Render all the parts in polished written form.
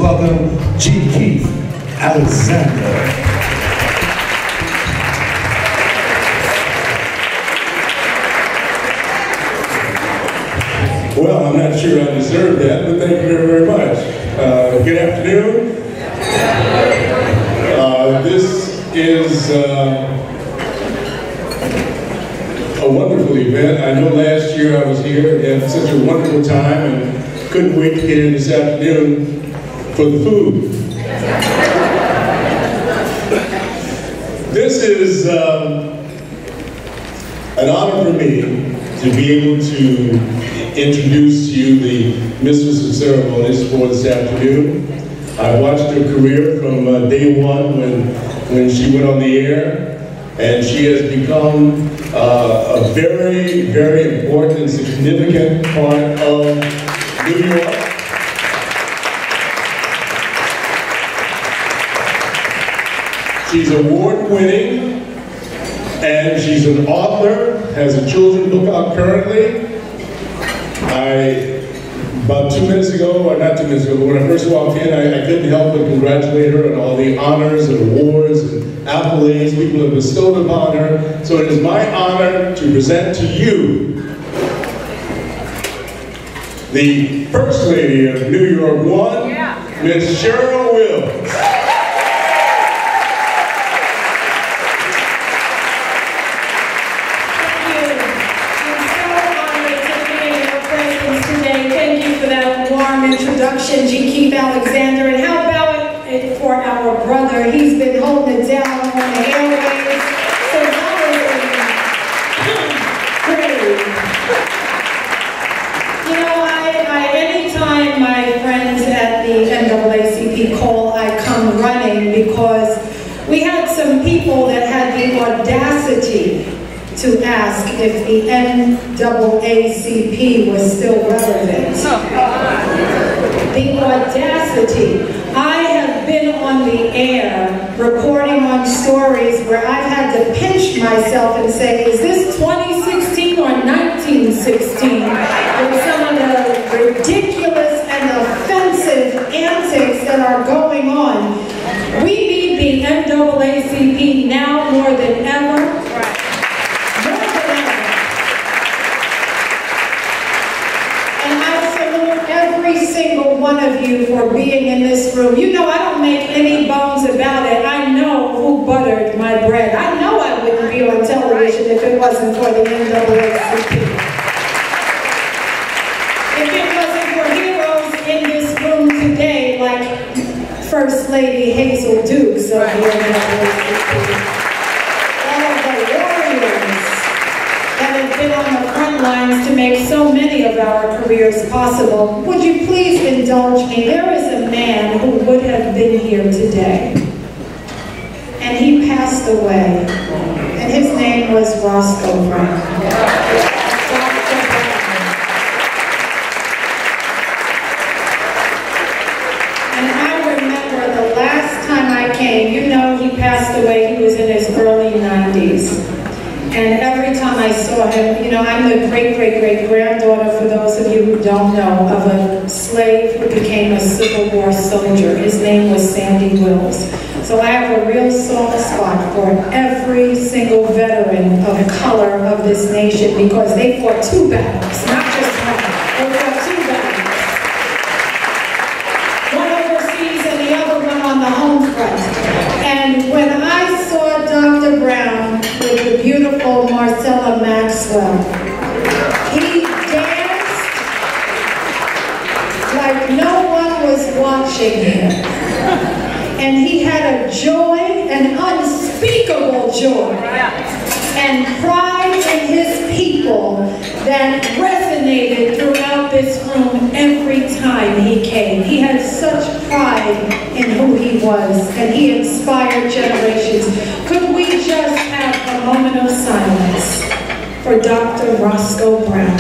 welcome G. Keith Alexander. Well, I'm not sure I deserve that, but thank you very, very much. Good afternoon. This is a wonderful event. I know last year I was here and had such a wonderful time and couldn't wait to get here this afternoon for the food. This is an honor for me to be able to introduce to you the Mistress of Ceremonies for this afternoon. I watched her career from day one when she went on the air, and she has become a very, very important and significant part of New York. She's award-winning, and she's an author, has a children's book out currently. About 2 minutes ago, or not 2 minutes ago, but when I first walked in, I couldn't help but congratulate her on all the honors and awards and accolades people have bestowed upon her. So it is my honor to present to you the First Lady of New York 1, Miss Cheryl Wills. Introduction, G. Keith Alexander, and how about it for our brother? He's been holding it down on the airwaves, so that was great. You know, anytime my friends at the NAACP call, I come running because we had some people that had the audacity to ask if the NAACP was still relevant. The audacity. I have been on the air reporting on stories where I've had to pinch myself and say, is this 2016 or 1916? With some of the ridiculous and offensive antics that are going on. We need the NAACP now more than ever. Every single one of you for being in this room. You know, I don't make any bones about it. I know who buttered my bread. I know I wouldn't be on television if it wasn't for the NAACP. If it wasn't for heroes in this room today, like First Lady Hazel Dukes of the NAACP. That have been on the front lines to make so many of our careers possible. Would you please indulge me? There is a man who would have been here today, and he passed away, and his name was Roscoe Brown. And I remember the last time I came, you know, he passed away, he was in his early 90s. And every time I saw him, you know, I'm the great-great-great-granddaughter, for those of you who don't know, of a slave who became a Civil War soldier. His name was Sandy Wills. So I have a real soft spot for every single veteran of color of this nation because they fought 2 battles, not just one. They fought 2 battles. One overseas and the other one on the home front. And when I saw Dr. Brown with the beautiful Marcella Maxwell, he danced like no one was watching him. And he had a joy, an unspeakable joy, and pride in his people that resonated throughout this room every time he came. He had such pride in who he was, and he inspired generations. Could we just have a moment of silence for Dr. Roscoe Brown?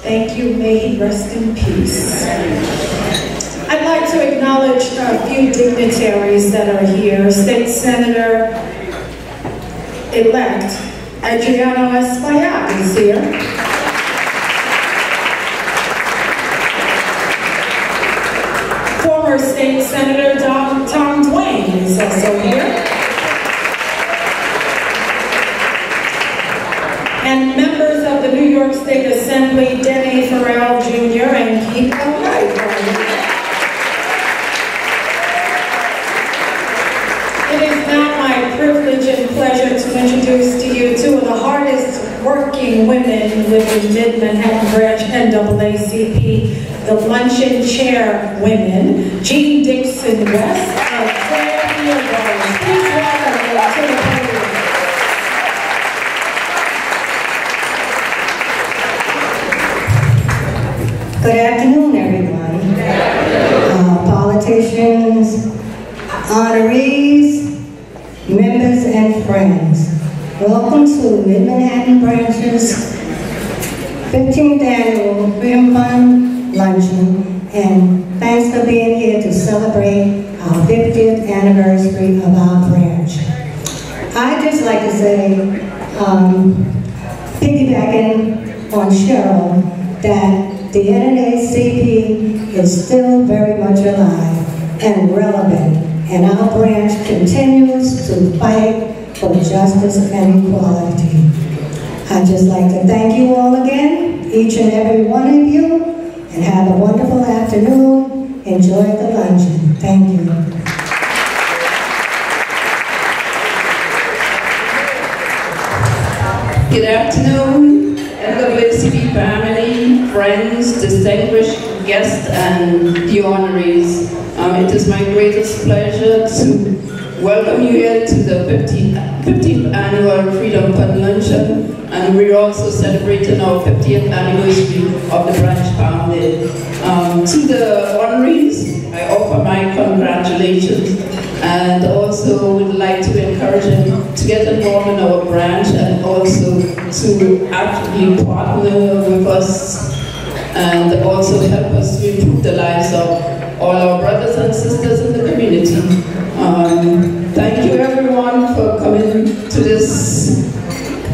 Thank you. May he rest in peace. I'd like to acknowledge a few dignitaries that are here. State Senator-elect Adriano Espaillat is here. Former State Senator Tom Duane is also here. And members of the New York State Assembly, Denny Farrell Jr. and Keith O'Reilly. It is now my privilege and pleasure to introduce to you two of the hardest working women within Mid-Manhattan Branch NAACP, the luncheon chair women, Jean Dixon West and Claire Theobald. Please welcome them to the podium. Good afternoon, everyone. Politicians, honorees, members, and friends. Welcome to Mid-Manhattan Branch's 15th Annual Freedom Fund Luncheon, and thanks for being here to celebrate our 50th anniversary of our branch. I'd just like to say, piggybacking on Cheryl, that the NAACP is still very much alive and relevant, and our branch continues to fight for justice and equality. I'd just like to thank you all again, each and every one of you, and have a wonderful afternoon. Enjoy the luncheon. Thank you. Good afternoon, NAACP family, friends, distinguished guests, and the honorees. It is my greatest pleasure to welcome you here to the 50th Annual Freedom Fund Luncheon, and we're also celebrating our 50th anniversary of the branch founded. To the honorees, I offer my congratulations, and also would like to encourage them to get involved in our branch and also to actively partner with us and also help us to improve the lives of all our brothers and sisters in the community. Thank you everyone for coming to this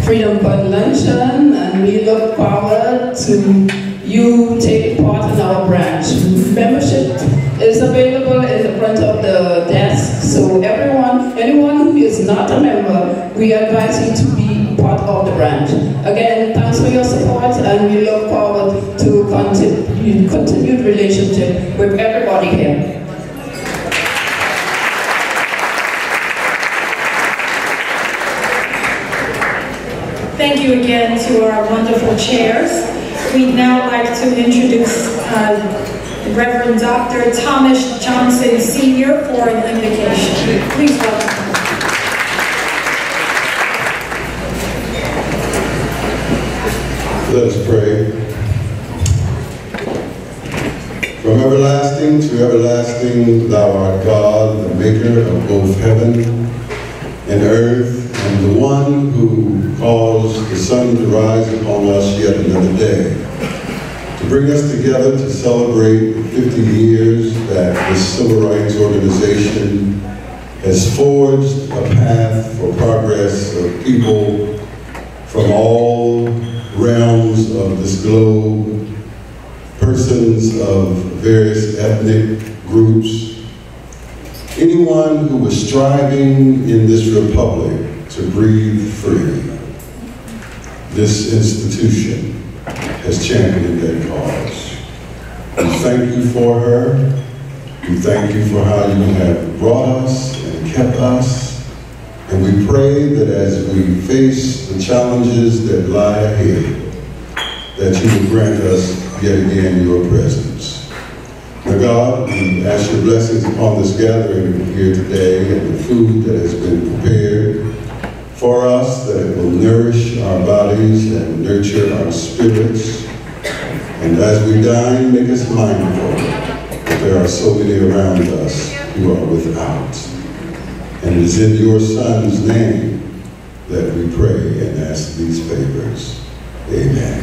Freedom Fund Luncheon, and we look forward to you taking part in our branch. Membership is available in the front of the desk, so anyone who is not a member, we advise you to be part of the branch. Again, thanks for your support, and we look forward to continued relationship with everybody here. Thank you again to our wonderful chairs. We'd now like to introduce Reverend Dr. Thomas Johnson Sr. for an invocation. Please welcome. Let us pray. From everlasting to everlasting, thou art God, the maker of both heaven and earth, and the one who caused the sun to rise upon us yet another day, to bring us together to celebrate the 50 years that this civil rights organization has forged a path for progress of people from all realms of this globe, persons of various ethnic groups, anyone who was striving in this republic to breathe free. This institution has championed that cause. We thank you for her. We thank you for how you have brought us and kept us. And we pray that as we face the challenges that lie ahead, that you will grant us yet again your presence. Now God, we ask your blessings upon this gathering here today and the food that has been prepared for us, that it will nourish our bodies and nurture our spirits. And as we dine, make us mindful that there are so many around us who are without. And it is in your Son's name that we pray and ask these favors. Amen.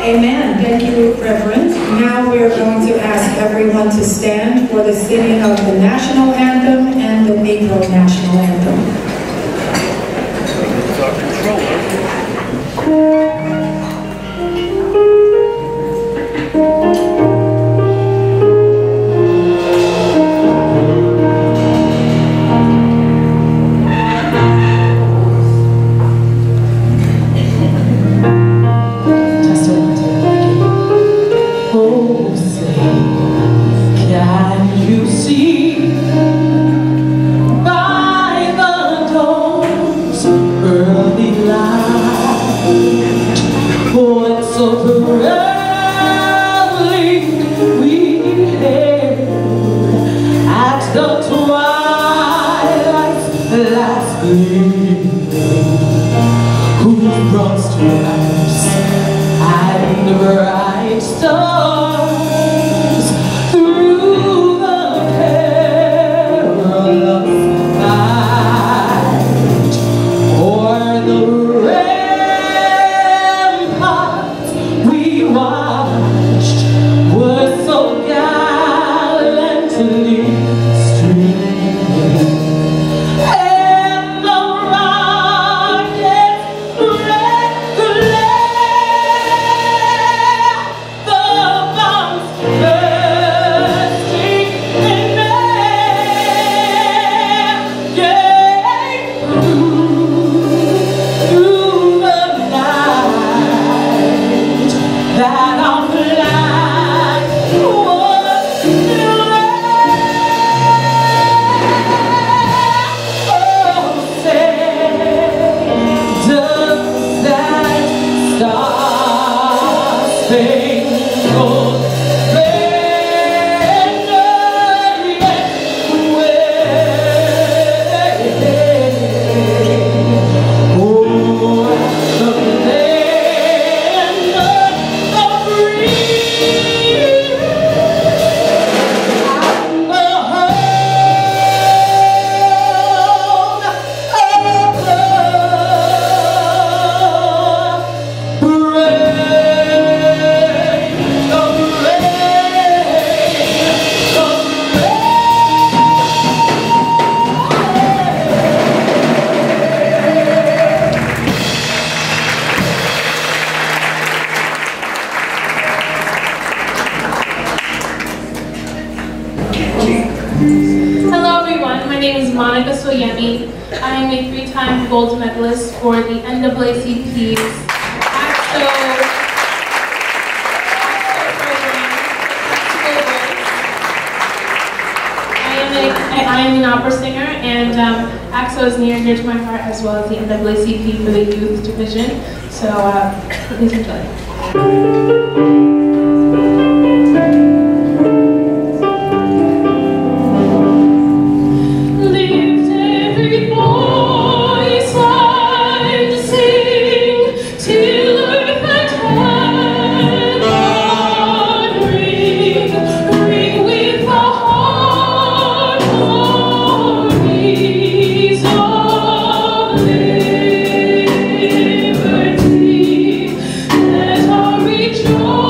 Amen. Thank you, Reverend. Now we're going to ask everyone to stand for the singing of the national anthem and the Negro national anthem. I am a three-time gold medalist for the NAACP's AXO program, I am an opera singer, and AXO is near and dear to my heart, as well as the NAACP for the youth division. So please enjoy. Rejoice.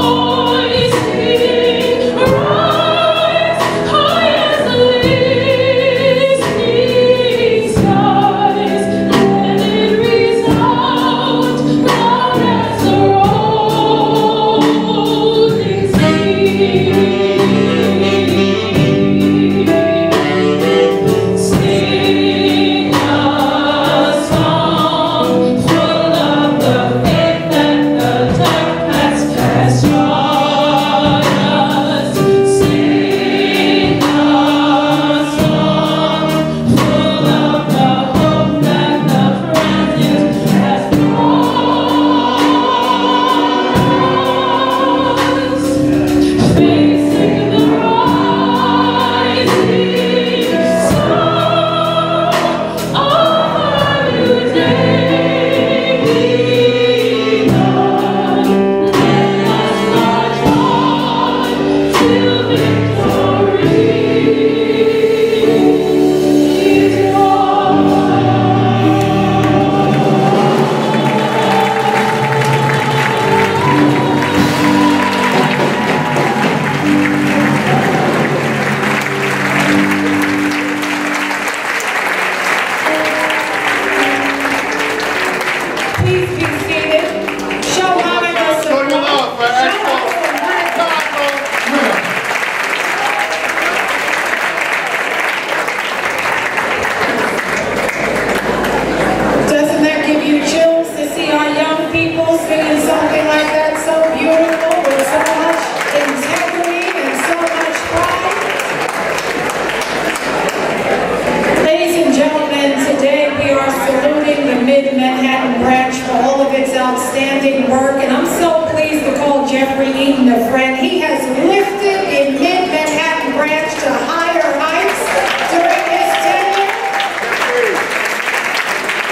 Jeffrey Eaton a friend. He has lifted the Mid-Manhattan branch to higher heights during his tenure.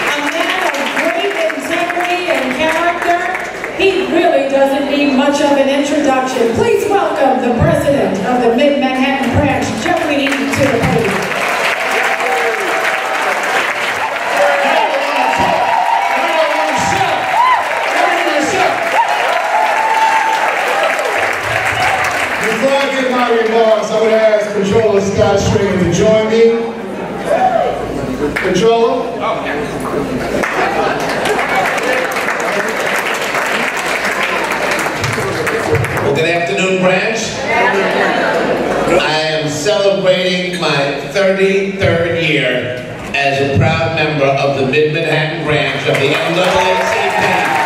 A man of great integrity and character. He really doesn't need much of an introduction. Please welcome the president of the Mid-Manhattan branch, Jeffrey Eaton, to the podium. Remarks, I would ask Controller Scott Stringer to join me. Controller? Well, good afternoon, branch. I am celebrating my 33rd year as a proud member of the Mid-Manhattan branch of the NAACP.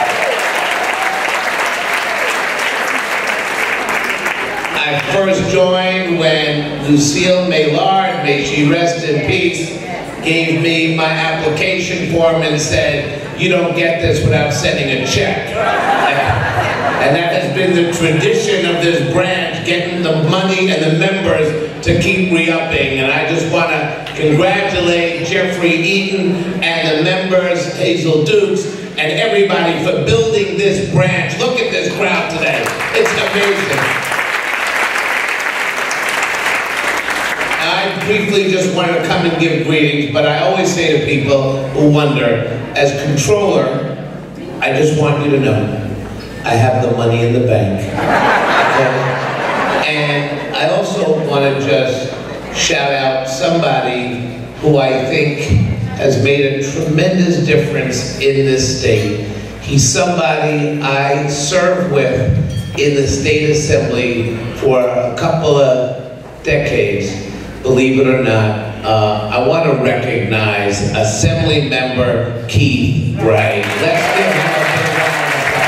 I first joined when Lucille Maillard, may she rest in peace, gave me my application form and said, you don't get this without sending a check. And that has been the tradition of this branch, getting the money and the members to keep re-upping. And I just want to congratulate Jeffrey Eaton and the members, Hazel Dukes, and everybody for building this branch. Look at this crowd today. It's amazing. I briefly just wanted to come and give greetings, but I always say to people who wonder, as controller, I just want you to know, I have the money in the bank. Okay? And I also want to just shout out somebody who I think has made a tremendous difference in this state. He's somebody I served with in the State Assembly for a couple of decades. Believe it or not, I want to recognize Assembly Member Keith Wright. Let's give him a big round of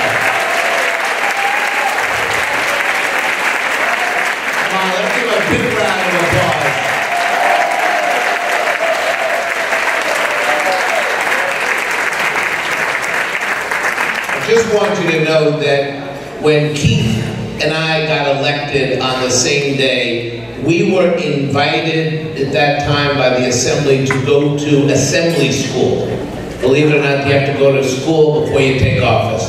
applause. Come on, let's give him a big round of applause. I just want you to know that when Keith and I got elected on the same day, we were invited at that time by the Assembly to go to Assembly School. Believe it or not, you have to go to school before you take office.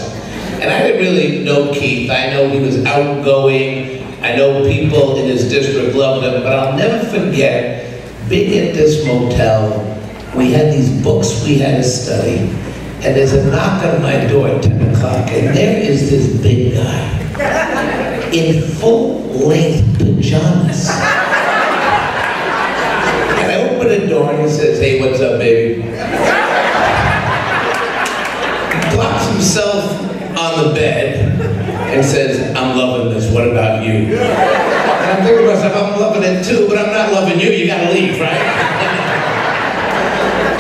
And I didn't really know Keith. I know he was outgoing. I know people in his district loved him, but I'll never forget being at this motel. We had these books we had to study, and there's a knock on my door at 10 o'clock, and there is this big guy in full-length pajamas. And I open the door and he says, hey, what's up, baby? He plops himself on the bed and says, I'm loving this, what about you? And I'm thinking to myself, I'm loving it too, but I'm not loving you, you gotta leave, right?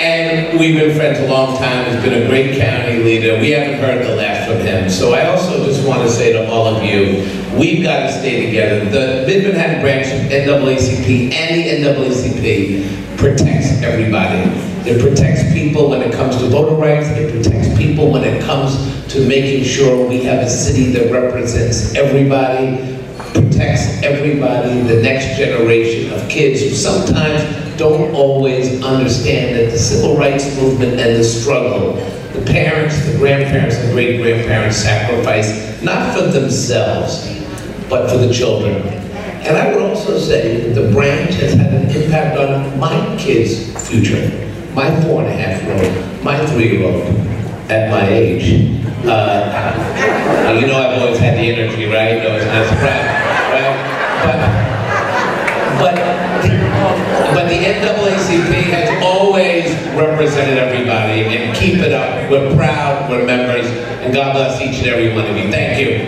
And we've been friends a long time. He's been a great county leader. We haven't heard the last from him. So I also just want to say to all of you, we've got to stay together. The Mid-Manhattan branch of NAACP and the NAACP protects everybody. It protects people when it comes to voter rights. It protects people when it comes to making sure we have a city that represents everybody, protects everybody, the next generation of kids who sometimes don't always understand that the civil rights movement and the struggle, the parents, the grandparents, and great-grandparents sacrifice, not for themselves, but for the children. And I would also say that the branch has had an impact on my kids' future. My 4.5-year-old, my 3-year-old, at my age. You know I've always had the energy, right? No, it's not surprising, right? But the NAACP has always represented everybody, and keep it up. We're proud, we're members, and God bless each and every one of you. Thank you.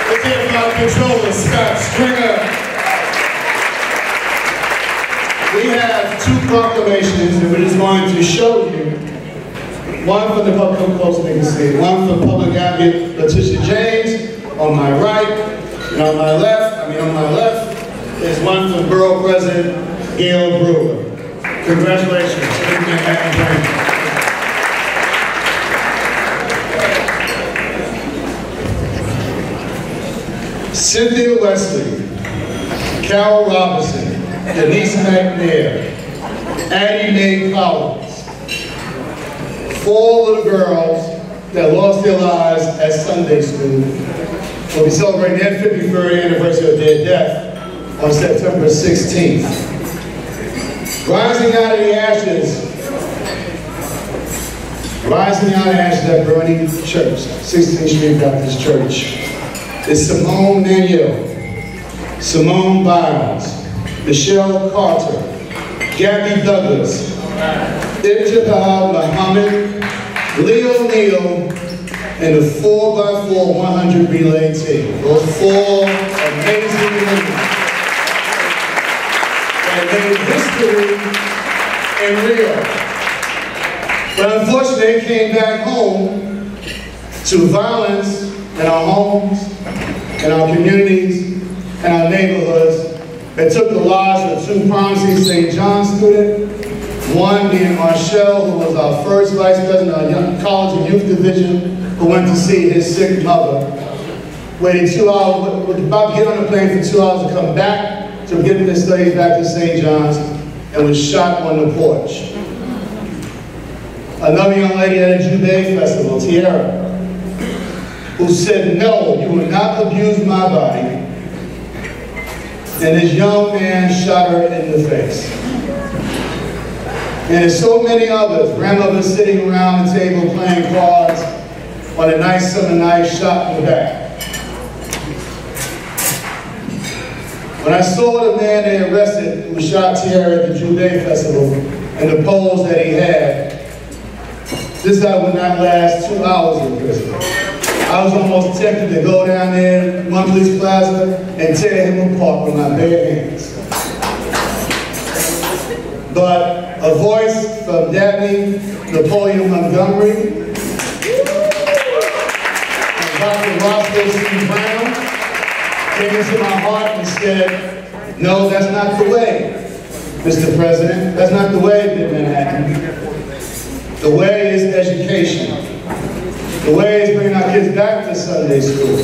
Let's hear from our controller, Scott Stringer. We have 2 proclamations that we're just going to show you. One for the public, one for Public Advocate Letitia James on my right, and on my left, is one from Borough President Gail Brewer. Congratulations. Cynthia Wesley, Carol Robinson, Denise McNair, Addie Mae Collins. 4 little girls that lost their lives at Sunday school will be celebrating their 53rd anniversary of their death on September 16th. Rising out of the ashes at Bernie Church, 16th Street Baptist Church, is Simone Naniel, Simone Biles, Michelle Carter, Gabby Douglas, Ibtihad Muhammad, Leo Neal, and the 4x4 100 relay team. Those 4 amazing women that made history in Rio. But unfortunately, they came back home to violence in our homes, in our communities, in our neighborhoods, that took the lives of 2 promising St. John students, one being Marshall, who was our first vice president of our college and youth division, who went to see his sick mother, waited 2 hours, was about to get on the plane for 2 hours to come back to get his studies back to St. John's, and was shot on the porch. Another young lady at a Jubilee Festival, Tiara, who said, "No, you will not abuse my body." And this young man shot her in the face. And there's so many others, grandmothers sitting around the table playing cards on a nice summer night, shot in the back. When I saw the man they arrested who shot Tiara at the Jubilee Festival and the pose that he had, this guy would not last 2 hours in prison. I was almost tempted to go down there, One Police Plaza, and tear him apart with my bare hands. But a voice from Dabney Napoleon Montgomery, and Dr. Roscoe C. Brown came into my heart and said, "No, that's not the way, Mr. President. That's not the way in Manhattan. The way is education. The way is bringing our kids back to Sunday school.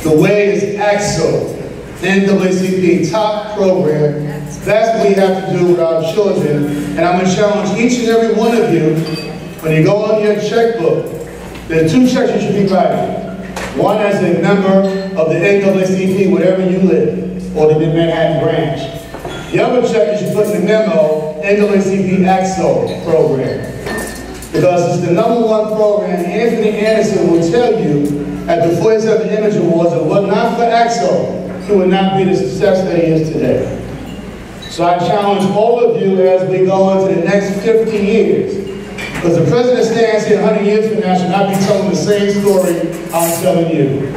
The way is AXO, NAACP top program. That's what we have to do with our children. And I'm going to challenge each and every one of you, when you go on your checkbook, there are 2 checks you should be writing. One as a member of the NAACP, wherever you live, or the Manhattan branch. The other check you should put in the memo, NAACP AXO program. Because it's the #1 program. Anthony Anderson will tell you at the 47 Image Awards, if it was not for AXO, he would not be the success that he is today. So I challenge all of you as we go into the next 50 years. Because the president stands here 100 years from now should not be telling the same story I'm telling you.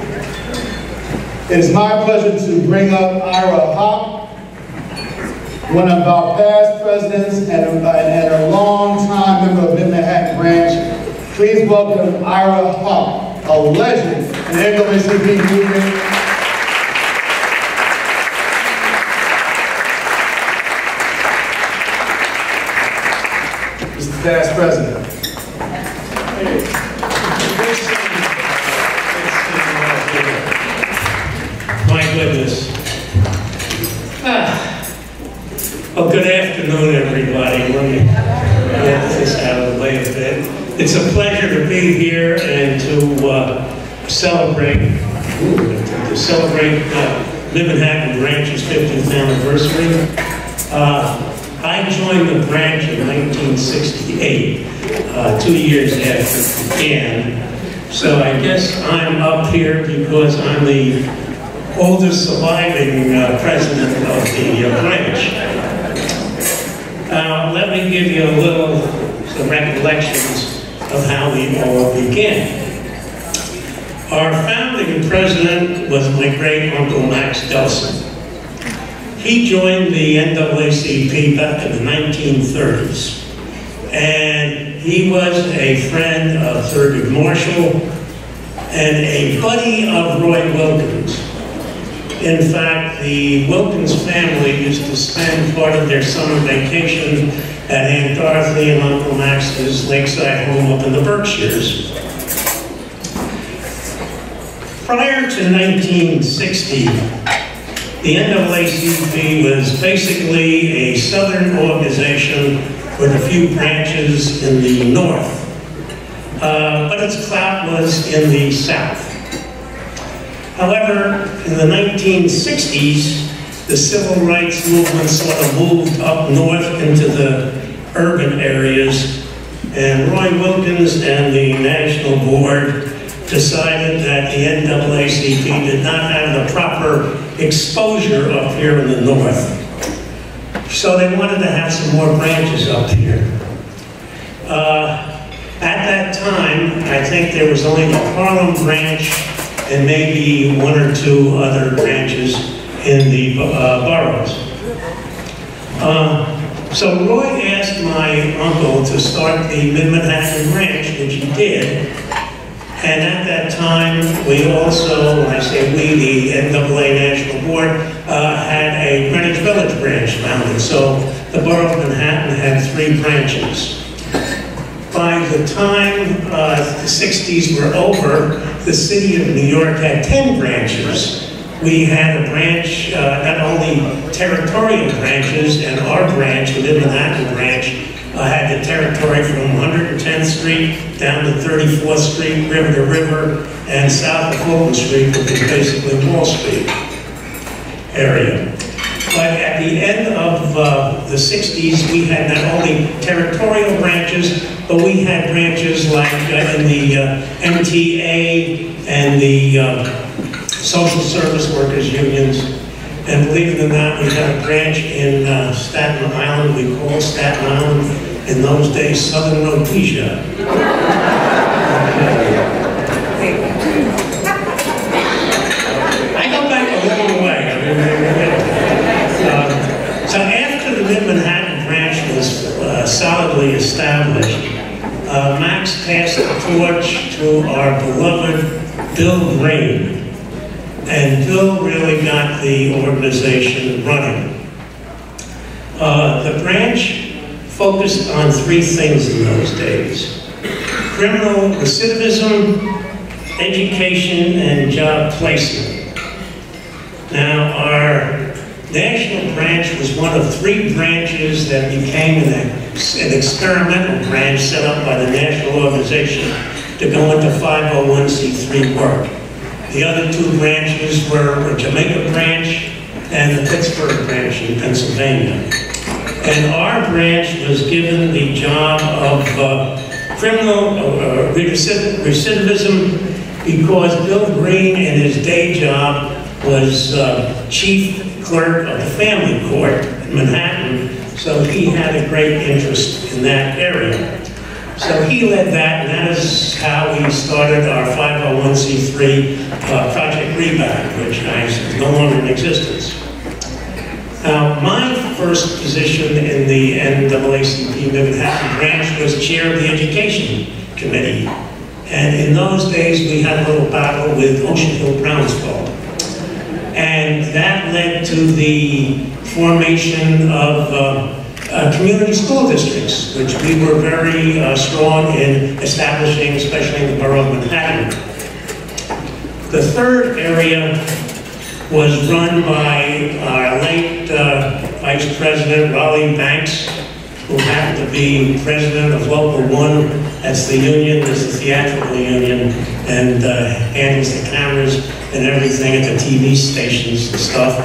It is my pleasure to bring up Ira Hop, one of our past presidents and a long-time member of the Manhattan branch. Please welcome Ira Hop, a legend in the NAACP movement. Mr. Past President. My goodness. Well, good afternoon, everybody. Let me get this out of the way a bit. It's a pleasure to be here and to celebrate Manhattan Branch's 50th anniversary. I joined the branch in 1968, 2 years after it began. So I guess I'm up here because I'm the oldest surviving president of the branch. Let me give you some recollections of how we all began. Our founding president was my great uncle Max Delson. He joined the NAACP back in the 1930s, and he was a friend of Thurgood Marshall and a buddy of Roy Wilkins. In fact, the Wilkins family used to spend part of their summer vacation at Aunt Dorothy and Uncle Max's lakeside home up in the Berkshires. Prior to 1960, the NAACP was basically a southern organization with a few branches in the north, but its clout was in the south. However, in the 1960s, the civil rights movement sort of moved up north into the urban areas, and Roy Wilkins and the National Board decided that the NAACP did not have the proper exposure up here in the north. So they wanted to have some more branches up here. At that time, I think there was only the Harlem branch and maybe one or two other branches in the boroughs. So Roy asked my uncle to start the Mid-Manhattan branch, which he did. And at that time, we also, when I say we, the NAA National Board, had a Greenwich Village branch founded. So the borough of Manhattan had 3 branches. By the time the 60s were over, the city of New York had 10 branches. We had a branch, not only territorial branches, and our branch, the Mid-Manhattan branch, had the territory from 110th Street down to 34th Street, river to river, and south of Fulton Street, which is basically Wall Street area. But at the end of the 60s, we had not only territorial branches, but we had branches like in the MTA and the social service workers unions. And believe it or not, we had a branch in Staten Island. We called Staten Island in those days Southern Rhodesia. I go back a long way. So after the Mid-Manhattan branch was solidly established, Max passed the torch to our beloved Bill Green. And Bill really got the organization running. The branch focused on 3 things in those days: criminal recidivism, education, and job placement. Now, our national branch was one of 3 branches that became an experimental branch set up by the national organization to go into 501c3 work. The other 2 branches were the Jamaica branch and the Pittsburgh branch in Pennsylvania. And our branch was given the job of criminal recidivism because Bill Green in his day job was chief clerk of the family court in Manhattan, so he had a great interest in that area. So he led that, and that is how we started our 501c3 Project Rebound, which is no longer in existence. Now, my first position in the NAACP Manhattan branch was chair of the Education Committee. And in those days, we had a little battle with Ocean Hill-Brownsville. And that led to the formation of community school districts, which we were very strong in establishing, especially in the borough of Manhattan. The third area was run by our late Vice President Raleigh Banks, who happened to be president of Local 1. That's the union, that's the theatrical union, and handles the cameras and everything at the TV stations and stuff.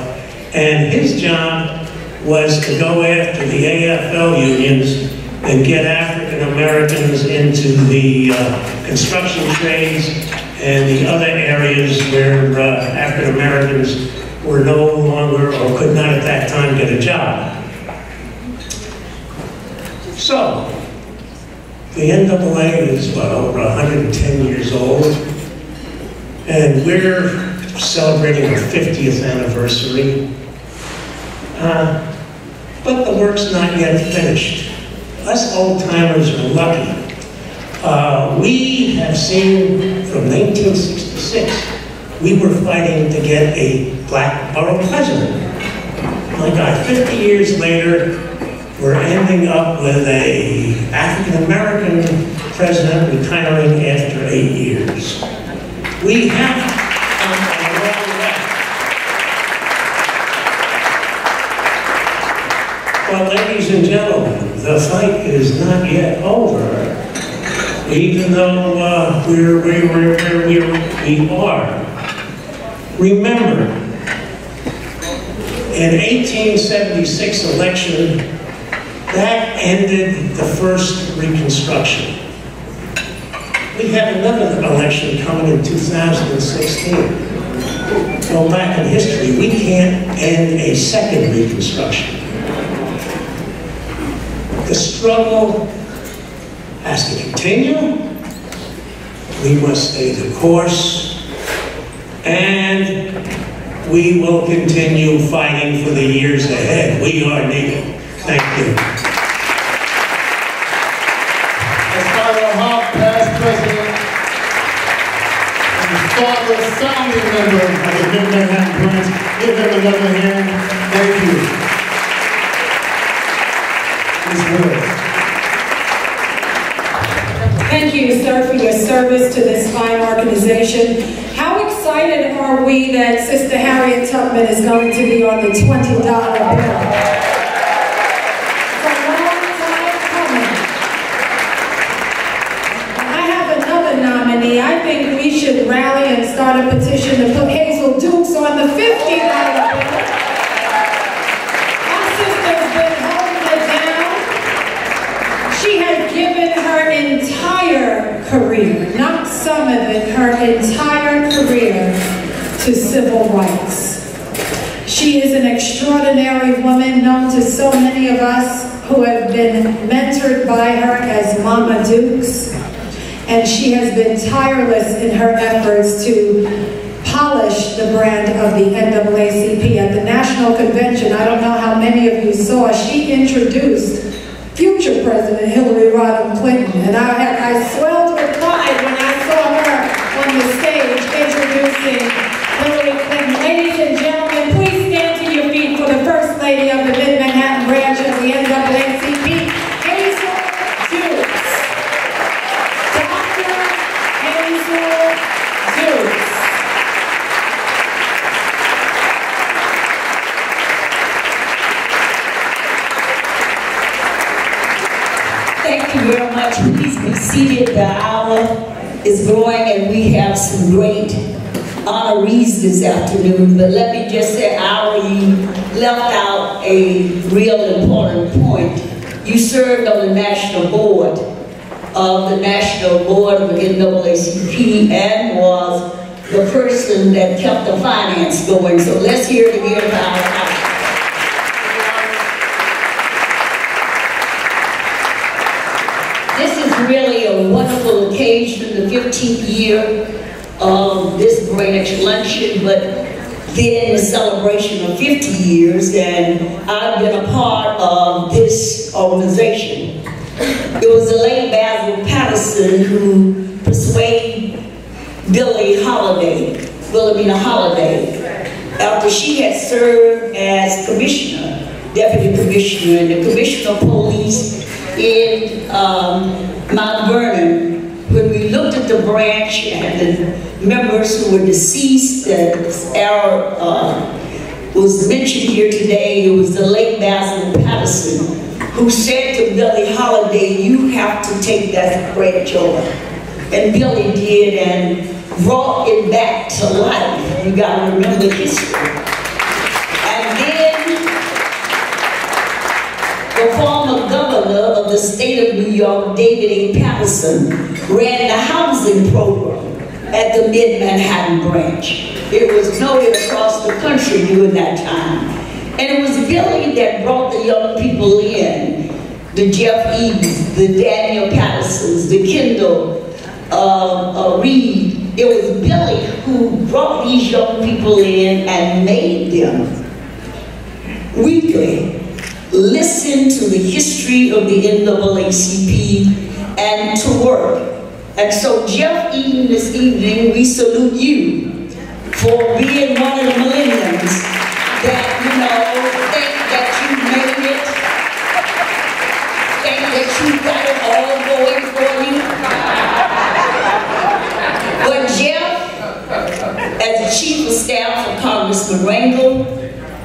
And his job was to go after the AFL unions and get African Americans into the construction trades and the other areas where African Americans were no longer or could not at that time get a job. So, the NAA is, what, over 110 years old, and we're celebrating our 50th anniversary. But the work's not yet finished. Us old-timers are lucky. We have seen from 1966, we were fighting to get a black borough president. My God, 50 years later, we're ending up with an African-American president retiring after 8 years. We have the fight is not yet over, even though we're where we are. Remember, in 1876 election, that ended the first Reconstruction. We have another election coming in 2016. Go back in history, we can't end a second Reconstruction. The struggle has to continue. We must stay the course. And we will continue fighting for the years ahead. We are needed. Thank you. As Father Hawk, past president, and father founding member of the Mid-Manhattan branch, give him another hand. Thank you. Thank you, sir, for your service to this fine organization. How excited are we that Sister Harriet Tubman is going to be on the $20 bill? It's a long time coming. I have another nominee. I think we should rally and start a petition to put Hazel Dukes on the $50 bill. Our sister's been holding it down. She has given her entire career, not some of it, her entire career to civil rights. She is an extraordinary woman, known to so many of us who have been mentored by her as Mama Dukes, and she has been tireless in her efforts to polish the brand of the NAACP. At the National Convention, I don't know how many of you saw, she introduced future President Hillary Rodham Clinton, and I swelled with pride when I saw her on the stage introducing Hillary Clinton. Ladies and gentlemen, please stand to your feet for the First Lady of the Mid-Manhattan branch of the NAACP, Hazel Dukes. Dr. Hazel Dukes. Thank you very much. Please be seated. The hour is growing and we have some great honorees this afternoon. But let me just say, you left out a real important point. You served on the national board of the NAACP and was the person that kept the finance going. So let's hear it again for our really a wonderful occasion, the 15th year of this branch luncheon, but then the celebration of 50 years, and I've been a part of this organization. It was the late Basil Patterson who persuaded Wilhelmina Holiday, after she had served as commissioner, deputy commissioner, and the commissioner of police in Mount Vernon, when we looked at the branch and the members who were deceased, that was mentioned here today, it was the late Basil Patterson who said to Billie Holiday, you have to take that branch over. And Billie did and brought it back to life. You got to remember history. And then the former governor of the state of New York, David A. Patterson, ran the housing program at the Mid-Manhattan branch. It was noted across the country during that time. And it was Billie that brought the young people in, the Jeff Edens, the Daniel Pattersons, the Kendall Reed. It was Billie who brought these young people in and made them weekly listen to the history of the NAACP and to work. And so Jeff Eden, this evening, we salute you for being one of the millenniums that, you know, think that you made it, think that you got it all going for you. But Jeff, as the chief of staff for Congressman Rangel,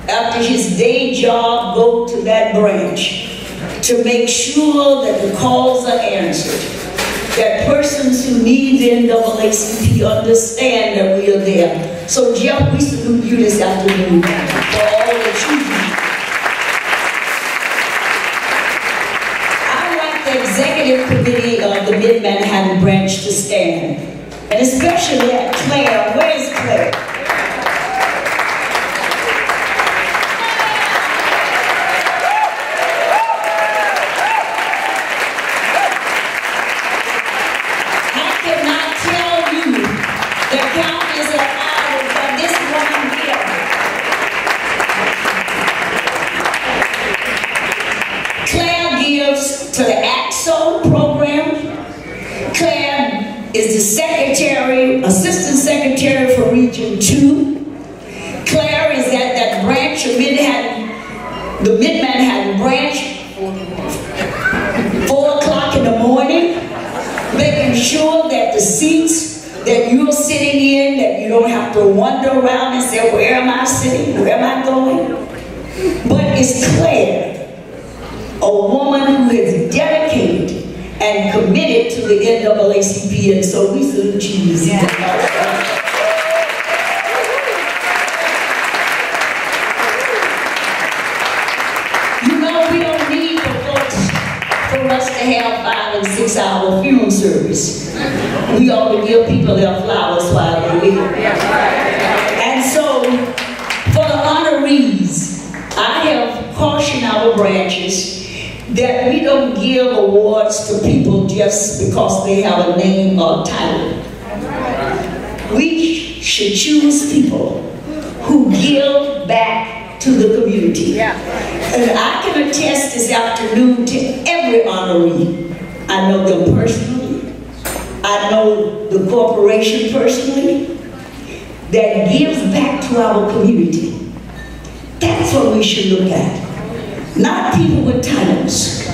after his day job, go to that branch to make sure that the calls are answered, that persons who need the NAACP understand that we are there. So Jeff, we salute you this afternoon for all that you do. I'd like the executive committee of the Mid-Manhattan branch to stand, and especially that Claire. Where is Claire? To the AXO program. Claire is the secretary, assistant secretary for Region 2. Claire is at that branch of Manhattan, the Mid-Manhattan branch, 4 o'clock in the morning, making sure that the seats that you're sitting in, that you don't have to wander around and say, where am I sitting? Where am I going? But it's Claire, a woman who is dedicated and committed to the NAACP, and so we salute you. You know, we don't need for us to have 5- and 6-hour funeral service. We ought to give people their flowers while they live. And so, for the honorees, I have cautioned our branches that we don't give awards to people just because they have a name or title. We should choose people who give back to the community. And I can attest this afternoon to every honoree. I know them personally. I know the corporation personally that gives back to our community. That's what we should look at. Not people with titles,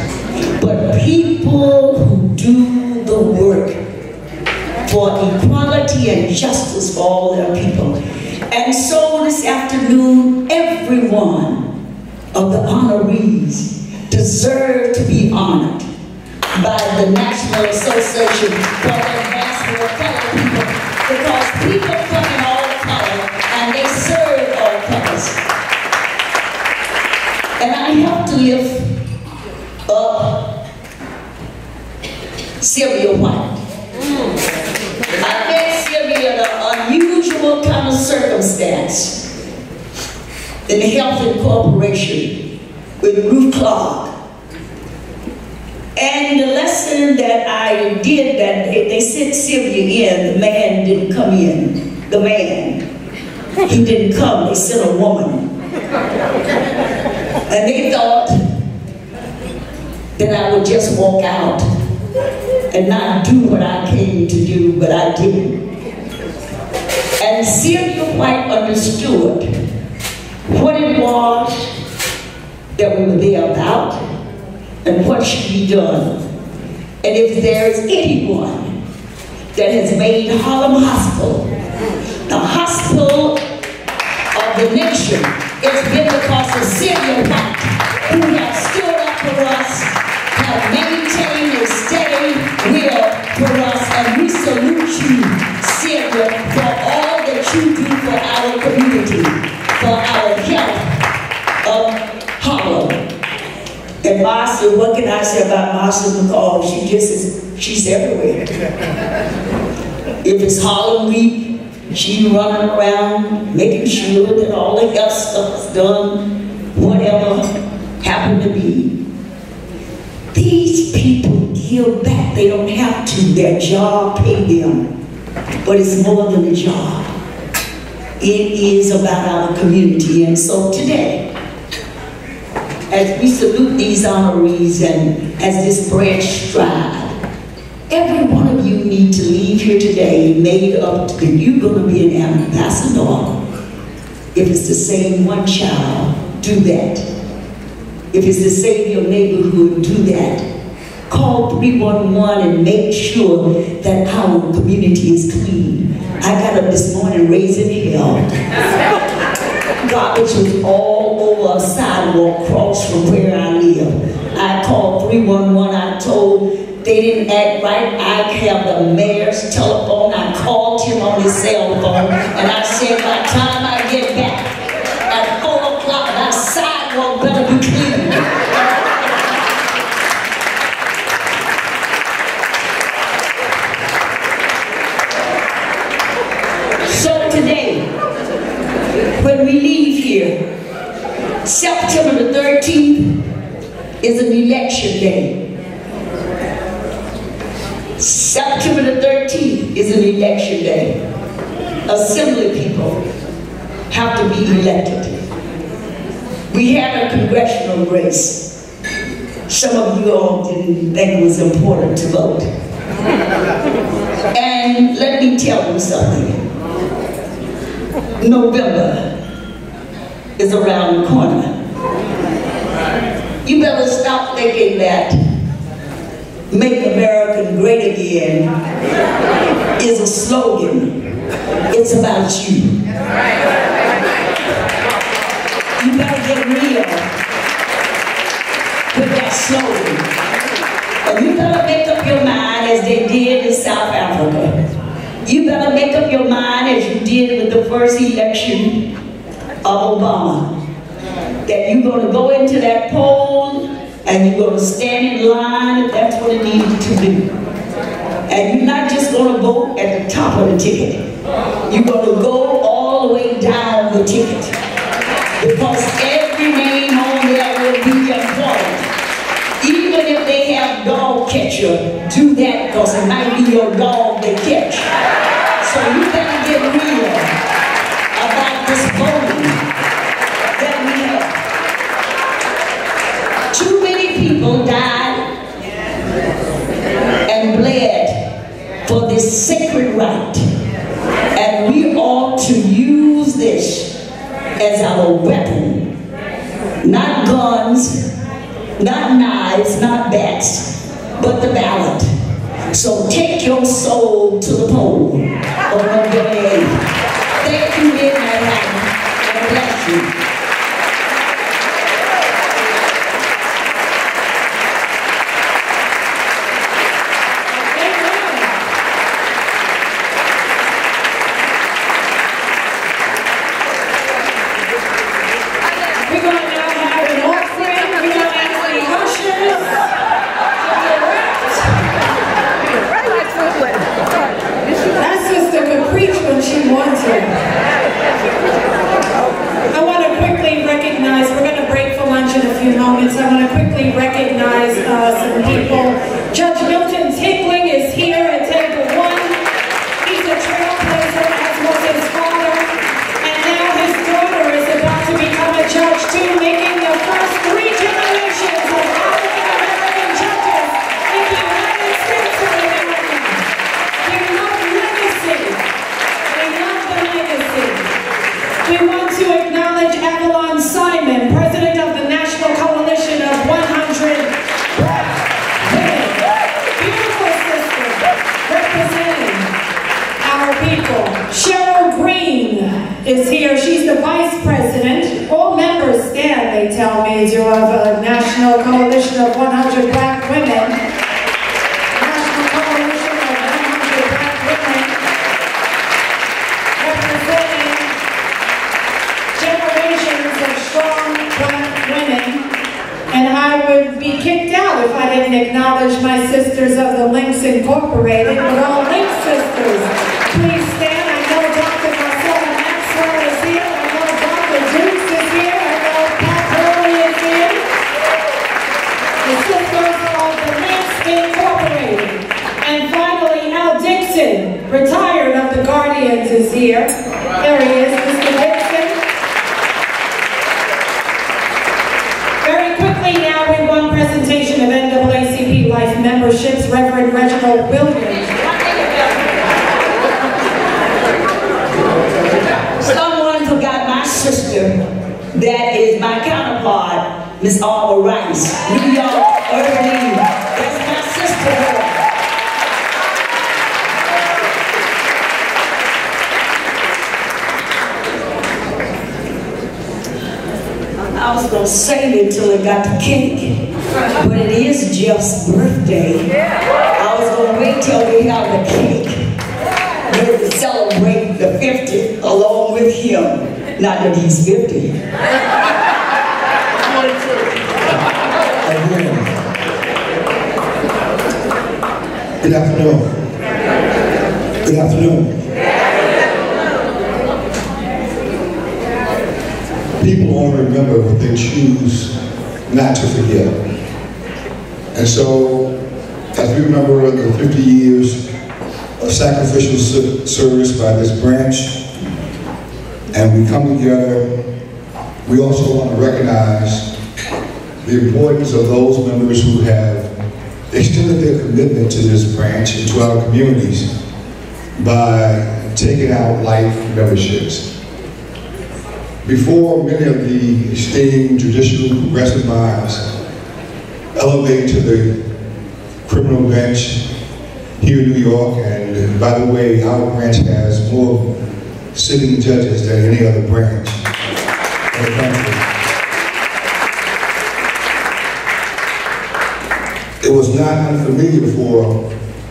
but people who do the work for equality and justice for all their people. And so this afternoon, every one of the honorees deserve to be honored by the National Association for the Advancement of Colored People, because people come in all color and they serve all colors. And I have to lift up Sylvia White. I met Sylvia in an unusual kind of circumstance in the Health and Corporation with Ruth Clark. And the lesson that I did, that they sent Sylvia in, the man didn't come in. The man, he didn't come, they sent a woman. And they thought that I would just walk out and not do what I came to do, but I didn't. And Sylvia White understood what it was that we were there about and what should be done. And if there is anyone that has made Harlem Hospital the hospital of the nation, it's been because of Sylvia White, who have stood up for us, have maintained a steady will for us, and we salute you, Sylvia, for all that you do for our community, for our health of Harlem. And Marcia, what can I say about Marcia McCall? She just is, she's everywhere. If it's Harlem Week, she's running around making sure that all the health stuff is done, whatever happened to be. These people give back. They don't have to. Their job paid them. But it's more than a job. It is about our community. And so today, as we salute these honorees and as this branch strives, every one of you need to leave here today made up that you're going to be an ambassador. If it's to save one child, do that. If it's to save your neighborhood, do that. Call 311 and make sure that our community is clean. I got up this morning raising hell. Garbage was all over a sidewalk across from where I live. I called called 311. I told they didn't act right. I have the mayor's telephone. I called him on his cell phone, and I said, by the time I get back at 4 o'clock, that sidewalk better be clean. So today, when we leave here, September the 13th is an election day. September the 13th is an election day. Assembly people have to be elected. We had a congressional race. Some of you all didn't think it was important to vote. And let me tell you something. November is around the corner. You better stop thinking that "Make America Great Again" is a slogan. It's about you. You better get real with that slogan. And you better make up your mind as they did in South Africa. You better make up your mind as you did with the first election of Obama, that you're going to go into that poll and you're going to stand in line if that's what it needed to do. And you're not just going to vote at the top of the ticket. You're going to go all the way down the ticket. Because every name on there will be important. Even if they have dog catcher, do that because it might be your dog they catch. So you better get real about this voting that we have. Too many people died and bled for this sacred right. And we ought to use this as our weapon. Not guns, not knives, not bats, but the ballot. So take your soul to the poll on November 8th. Thank you, Midnight Hour. God bless you. Is here. She's the vice president. All members stand, they tell me, of a National Coalition of 100 Black Women. National Coalition of 100 Black Women representing generations of strong Black women. And I would be kicked out if I didn't acknowledge my sisters of the Links Incorporated. But all Link sisters, please stand. I know Dr. is here. I know Dr. Dukes is here. I know Pat Hurley is here. The sisters of the Links Incorporated. And finally, Al Dixon, retired of the Guardians, is here. There he is, Mr. Dixon. Very quickly now, we want presentation of NAACP Life memberships. Reverend Reginald Williams. Sister, that is my counterpart, Miss Arbor Rice, New York, Irving. That's my sister. I was gonna sing it till it got the cake. but it is Jeff's birthday. I was going to wait till we have the cake to celebrate the 50 along with him. Not that he's 50. Good afternoon. Good afternoon. People only remember what they choose not to forget. And so, as we remember the 50 years of sacrificial service by this branch, and we come together, we also want to recognize the importance of those members who have extended their commitment to this branch and to our communities by taking out life memberships. Before many of the esteemed judicial progressive minds elevate to the criminal bench here in New York, and by the way, our branch has more sitting judges than any other branch in the country. It was not unfamiliar for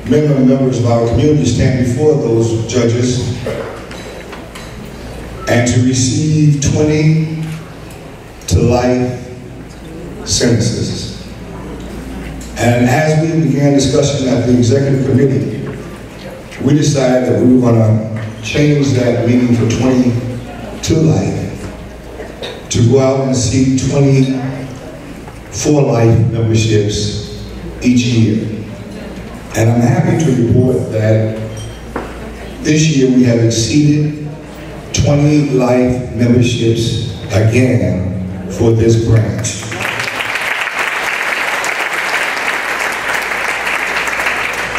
members of our community to stand before those judges and to receive 20 to life sentences. And as we began discussion at the executive committee, we decided that we were going to change that meaning from 20 to life to go out and seek 20 for life memberships each year. And I'm happy to report that this year we have exceeded 20 life memberships again for this branch.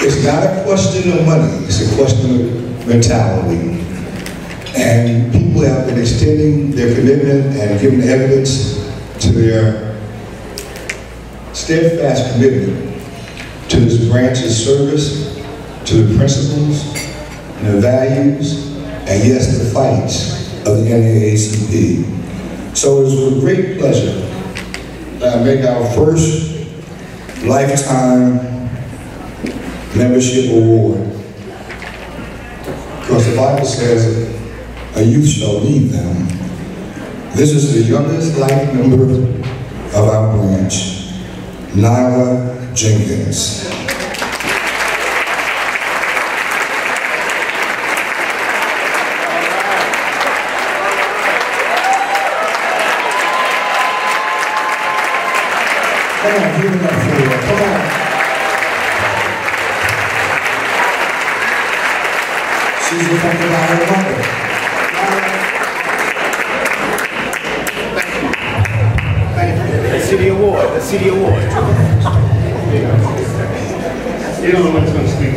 It's not a question of money, it's a question of mentality. And people have been extending their commitment and giving evidence to their steadfast commitment to this branch's service, to the principles and the values, and yes, the fights of the NAACP. So it was with great pleasure that I make our first lifetime membership award. Because the Bible says, a youth shall lead them. This is the youngest life member of our branch, Nyla Jenkins. Come on, give it up for her. Come on. She's affected by her mother. The city award, the city award. You don't know what's going to speak.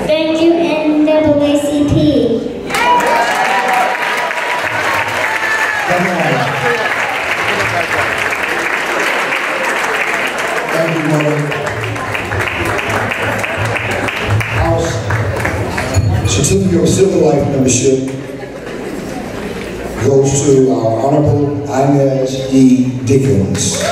Thank you, NAACP. Thank you, Mother. Our certificate of civil life membership goes to our Honorable Inez E. Dickens.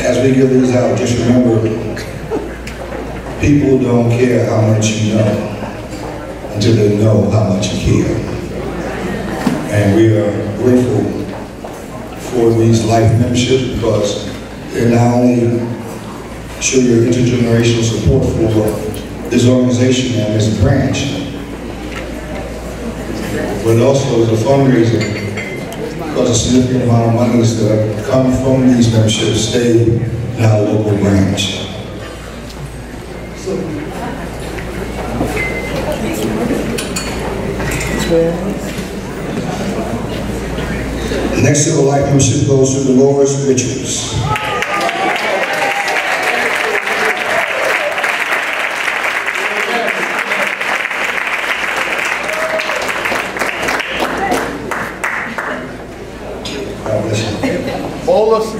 As we give these out, just remember, people don't care how much you know until they know how much you care. And we are grateful for these life memberships because they not only show your intergenerational support for this organization and this branch, but also as a fundraiser because a significant amount of monies that come from these memberships stay in our local branch. Next civil life membership goes to Dolores Richards.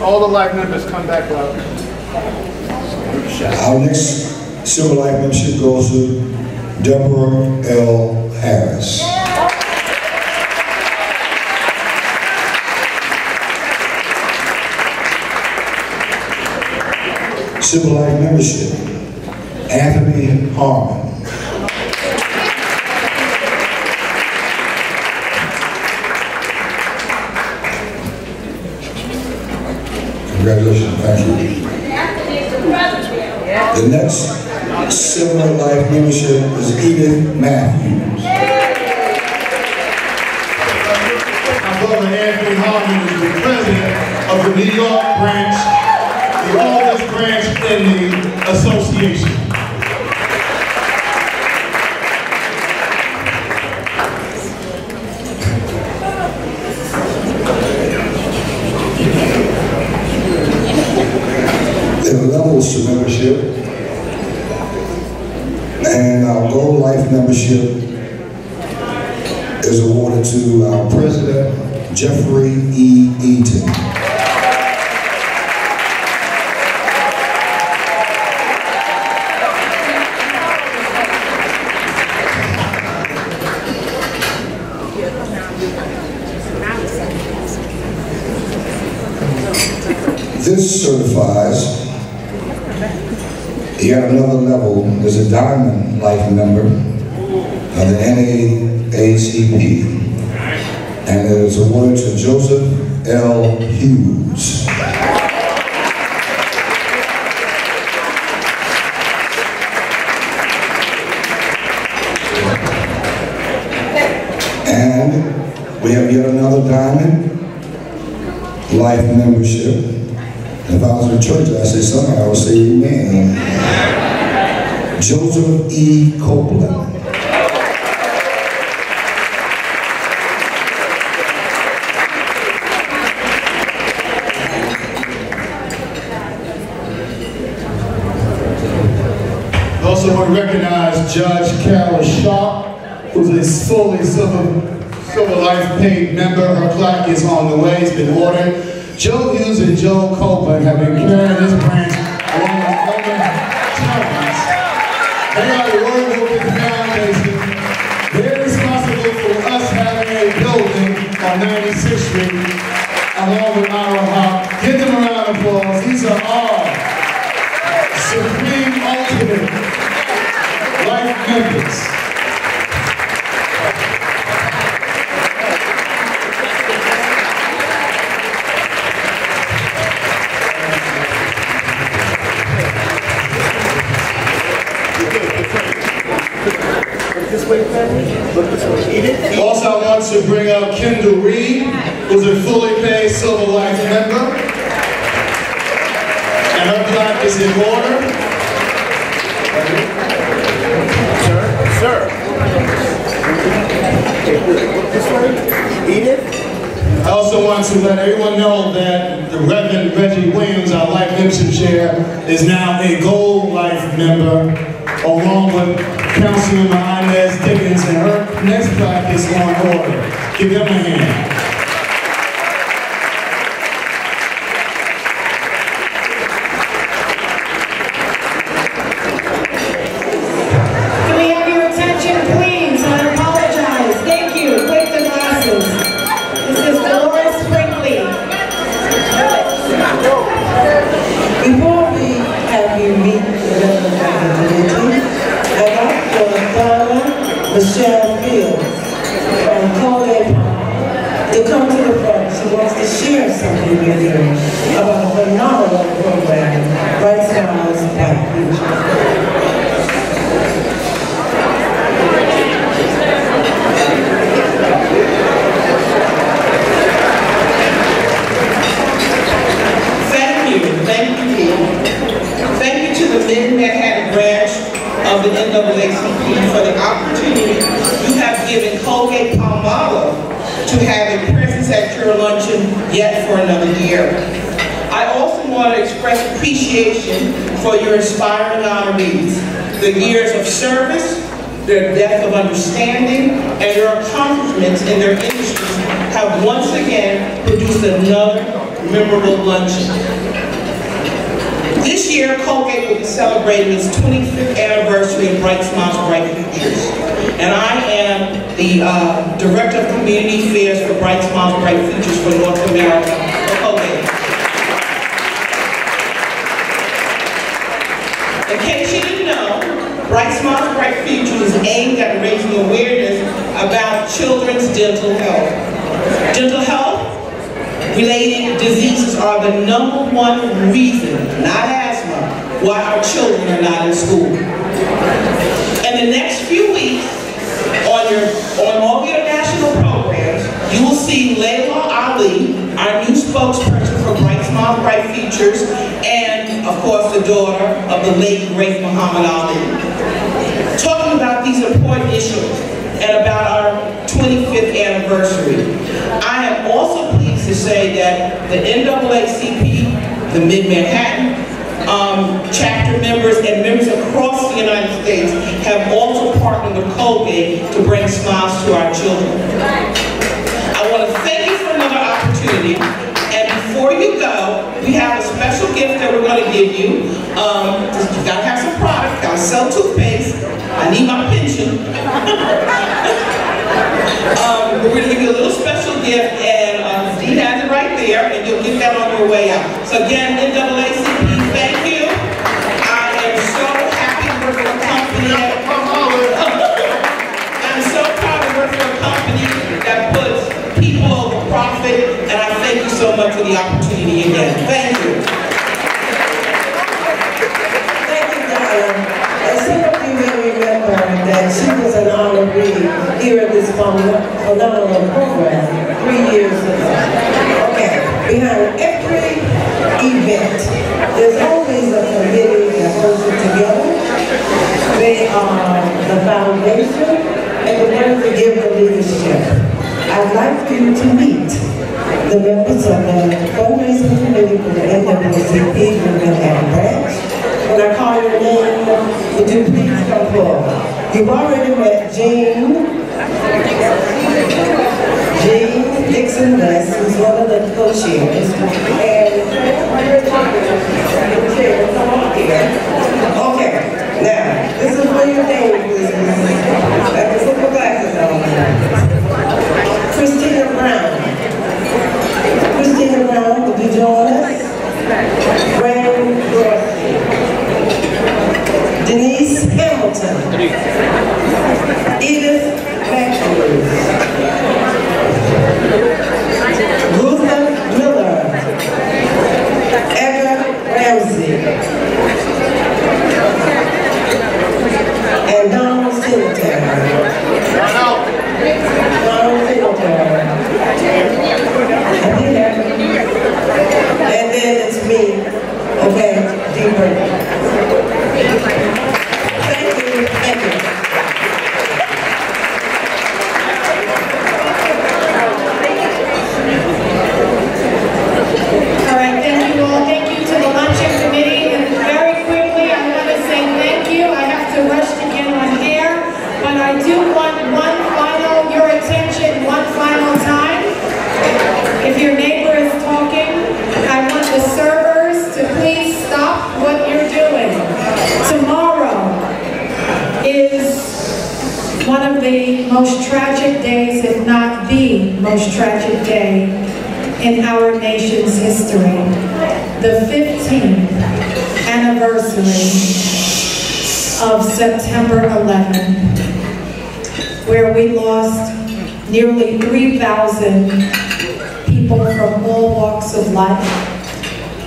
All the life members come back up. Our next civil life membership goes to Deborah L. Harris. Civil life membership, Anthony Harmon. Congratulations, thank you. The next civil life membership is Edith Matthews. My brother Anthony Harmon is the president of the New York branch, the oldest branch in the association. There are levels to membership, and our Gold Life membership is awarded to our president, Jeffrey E. Eaton. This certifies yet another level is a Diamond Life member of the NAACP, and it is awarded to Joseph L. Hughes. And we have yet another Diamond Life membership. If I was in church, I'd say something, I would say amen. Joseph E. Copeland. I also want to recognize Judge Carol Sharp, who's a fully Silver Life paid member. Her plaque is on the way, it's been ordered. Joe Hughes and Joe Copeland have been carrying this branch along with over talents. They are the Word Working Foundation. They're responsible for us having a building on 96th Street along with our hop. Give them a round of applause. These are all supreme ultimate life members. Also, I want to bring up Kendall Reed, who's a fully paid Silver Life member. And her plaque is in order. Sir. This way? Edith? I also want to let everyone know that the Reverend Reggie Williams, our Life Membership Chair, is now a Gold Life member, along with Councilmember Inez Dickens, and her next plaque is on order. Give them a hand. Can we have your attention, please? I apologize. Thank you. Click the glasses. This is Dolores Brinkley. Before we have you meet the rest of the community, I'd like to Donna Michelle Fields from Colgate to come to the front. She wants to share something with you about a phenomenal program, Bright Smiles, Bright Future. Thank you to the men that had a branch of of the NAACP for the opportunity you have given Colgate-Palmolive to have a presence at your luncheon yet for another year. I also want to express appreciation for your inspiring honorees, the years of service, their depth of understanding, and their accomplishments in their industries have once again produced another memorable luncheon. This year, Colgate will be celebrating its 25th anniversary of Bright Smiles, Bright Futures. And I am the Director of Community Affairs for Bright Smiles, Bright Futures for North America for Colgate. In case you didn't know, Bright Smiles, Bright Futures is aimed at raising awareness about children's dental health. Dental health related diseases are the #1 reason, not asthma, why our children are not in school. In the next few weeks, on all the international programs, you will see Layla Ali, our new spokesperson for Bright Smiles, Bright Futures, and of course the daughter of the late great Muhammad Ali, talking about these important issues and about our 25th anniversary. I am also pleased to say that the NAACP, the Mid-Manhattan chapter members and members across the United States have also partnered with Colgate to bring smiles to our children. I want to thank you for another opportunity. And before you go, we have a special gift that we're going to give you. You gotta have some product. Gotta sell toothpaste. I need my pension. We're going to give you a little special gift, and Steve has it right there, and you'll get that on your way out. So again, NAACP, thank you. I am so happy to work for a company that I'm so proud to work for a company that puts people over profit, and I thank you so much for the opportunity again. Thank you. Thank you, Diana. And some of you may remember that she was an honoree here at this phenomenal program 3 years ago. Okay, behind every event, there's always a committee that holds it together. They are the foundation and the ones that give the leadership. I'd like you to meet the members of the fundraising committee for the NAACP Manhattan branch. When I call your name, would you please come forward? You've already met Jean Dixon West, who's one of the co-chairs. And come on here. Okay, now, this is where your name is. I can put my glasses on. Christina Brown. Christina Brown, would you join us? Brandon Dorsey. Denise Hamilton. Edith Matthews. Rutha Miller. Edgar Ramsey. And Donald Singletary. Donald Singletary. And then it's me. Okay, deeper. Thank you. Thank you. All right, thank you all. Thank you to the luncheon committee. And very quickly, I want to say thank you. I have to rush to get on air, but I do want your attention one final time. If your neighbor is talking, I want the servers to please stop what you're doing. Tomorrow is one of the most tragic days, if not the most tragic day in our nation's history. The 15th anniversary of September 11, where we lost nearly 3,000 people from all walks of life.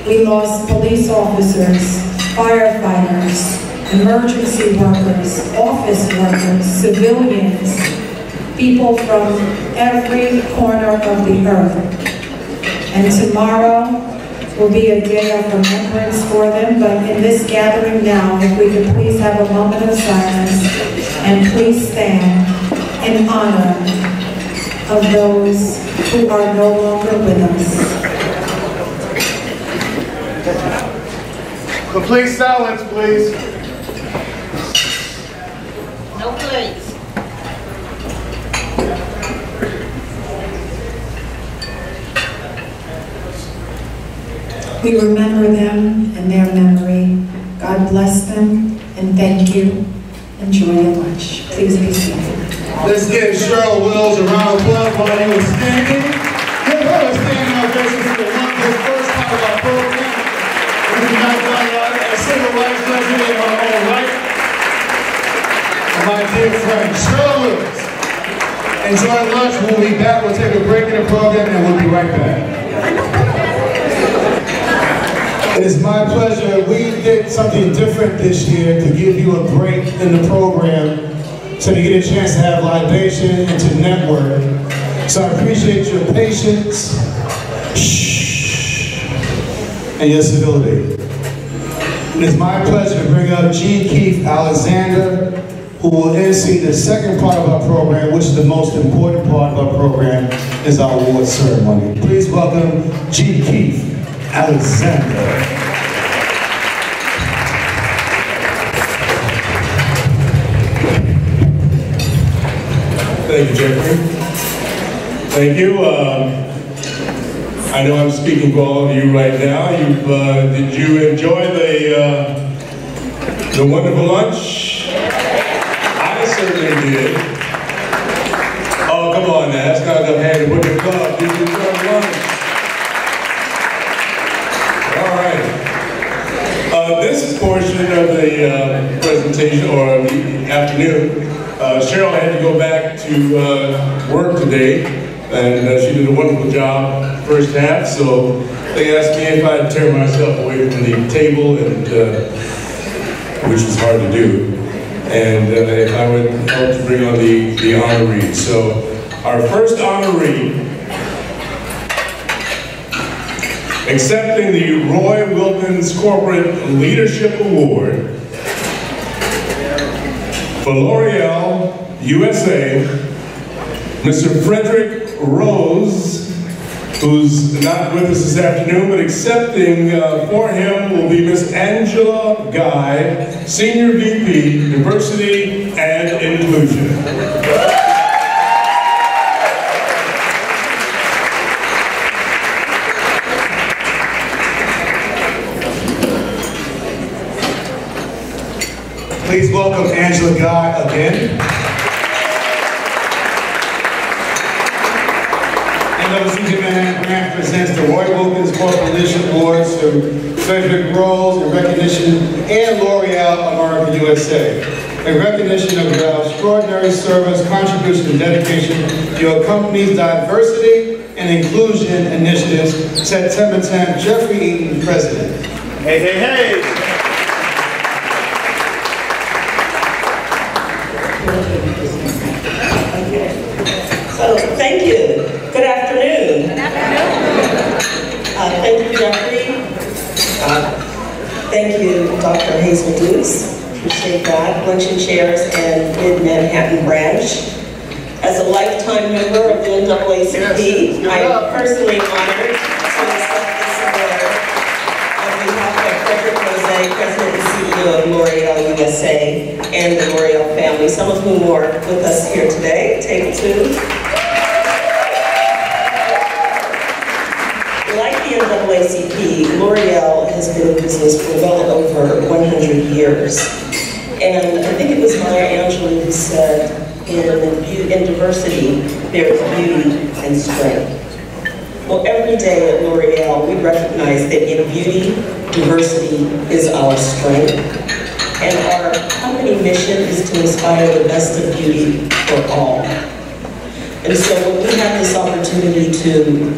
We lost police officers, firefighters, emergency workers, office workers, civilians, people from every corner of the earth. And tomorrow will be a day of remembrance for them, but in this gathering now, if we could please have a moment of silence and please stand in honor of those who are no longer with us. Complete silence, please. No plates. We remember them and their memory. God bless them and thank you. Enjoy your lunch. Please be seated. Let's give Cheryl Wills a round of applause while he was standing. Give her a standing ovation for the first part of our program. We can now find out a civil rights president in our own right. My dear friend, Cheryl Wills. Enjoy lunch. We'll be back. We'll take a break in the program and we'll be right back. It is my pleasure. We did something different this year to give you a break in the program so to get a chance to have libation and to network. So I appreciate your patience and your civility. It is my pleasure to bring up G. Keith Alexander, who will MC the second part of our program, which is the most important part of our program, is our award ceremony. Please welcome G. Keith Alexander. Thank you, Jeffrey. Thank you. I know I'm speaking for all of you right now. Did you enjoy the wonderful lunch? I certainly did. Oh, come on now. That's not enough hand to put in the club. Did you enjoy the lunch? All right. This portion of the presentation, or the afternoon, Cheryl had to go back to work today, and she did a wonderful job first half, so they asked me if I'd tear myself away from the table, and which was hard to do, and if I would help to bring on the honorees. So our first honoree, accepting the Roy Wilkins Corporate Leadership Award for L'Oreal USA, Mr. Frederick Rose, who's not with us this afternoon, but accepting for him will be Miss Angela Guy, Senior VP, Diversity and Inclusion. Please welcome Angela Guy again. NAACP grant presents the Roy Wilkins Corporate Leadership Awards to Frederick Rose in recognition, and L'Oreal America USA, in recognition of your extraordinary service, contribution, and dedication to your company's diversity and inclusion initiatives. September 10th, Jeffrey Eaton, President. Hey, hey, hey! So, thank you. Good afternoon. Good afternoon. Thank you, Jeffrey. Thank you, Dr. Hazel Dukes. Appreciate that. Luncheon chairs and Mid-Manhattan branch. As a lifetime member of the NAACP, I am personally honored to accept this award on behalf of Frederick Rose, President and CEO of L'Oreal USA, and the L'Oreal family, some of whom are with us here today, table 2. Like the NAACP, L'Oreal has been in business for well over 100 years. And I think it was Maya Angelou who said, in diversity, there is beauty and strength. Well, every day at L'Oreal, we recognize that in beauty, diversity is our strength. And our company mission is to inspire the best of beauty for all. And so when we have this opportunity to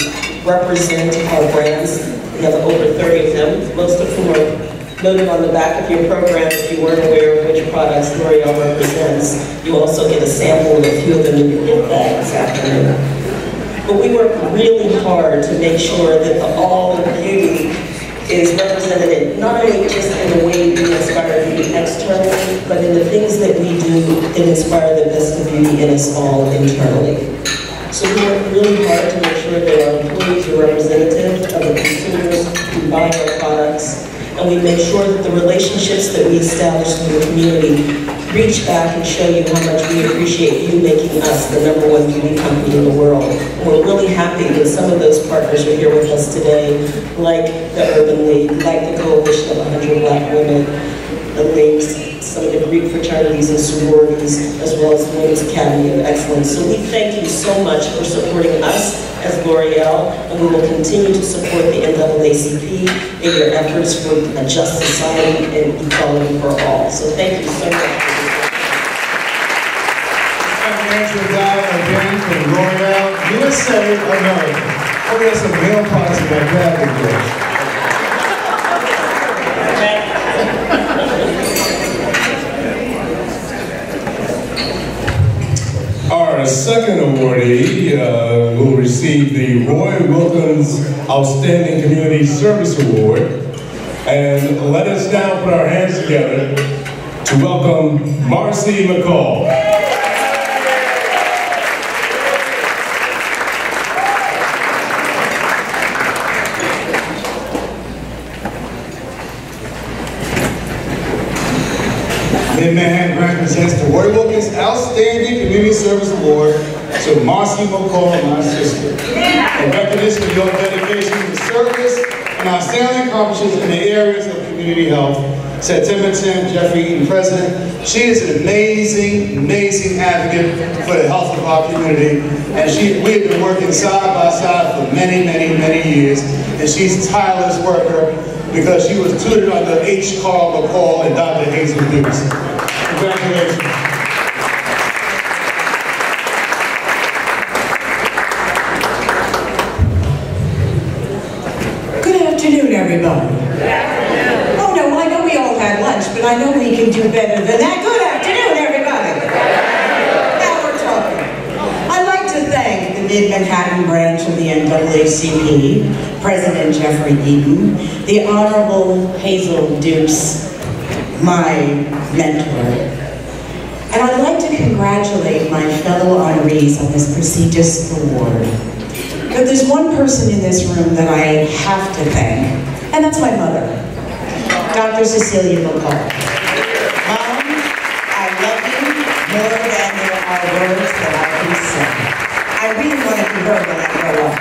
represent our brands, we have over 30 of them, most of whom are noted on the back of your program. If you weren't aware of which products L'Oreal represents, you also get a sample of a few of them in your gift bag this afternoon. But we work really hard to make sure that the all in beauty is represented not only just in the way we inspire beauty externally, but in the things that we do that inspire the best of beauty in us all internally. So we work really hard to make sure that our employees are representative of the consumers who buy our products, and we make sure that the relationships that we establish in the community reach back and show you how much we appreciate you making us the #1 beauty company in the world. And we're really happy that some of those partners are here with us today, like the Urban League, like the Coalition of 100 Black Women, the leagues, some of the Greek fraternities and sororities, as well as the Women's Academy of Excellence. So we thank you so much for supporting us as L'Oreal, and we will continue to support the NAACP in your efforts for a just society and equality for all. So thank you so much. Again from L'Oreal, USA, America. Oh, there's some male parts of that graphic. Our second awardee will receive the Roy Wilkins Outstanding Community Service Award. And let us now put our hands together to welcome Marcy McCall. Manhattan Grant presents the Roy Wilkins Outstanding Community Service Award to Marcy McCall, my sister. In recognition of your dedication to service and outstanding accomplishments in the areas of community health. September 10th, Jeffrey Eaton, President. She is an amazing, amazing advocate for the health of our community. And we have been working side by side for many, many, many years. And she's a tireless worker because she was tutored under H. Carl McCall and Dr. Hazel Dukes. Congratulations. Good afternoon, everybody. Oh no, I know we all had lunch, but I know we can do better than that. Good afternoon, everybody. Now we're talking. I'd like to thank the Mid-Manhattan branch of the NAACP, President Jeffrey Eaton, the Honorable Hazel Dukes, my mentor. And I'd like to congratulate my fellow honorees on this prestigious award. But there's one person in this room that I have to thank, and that's my mother, Dr. Cecilia McCall. Mom, I love you more than there are words that I can say. I really want to be her when I grow up.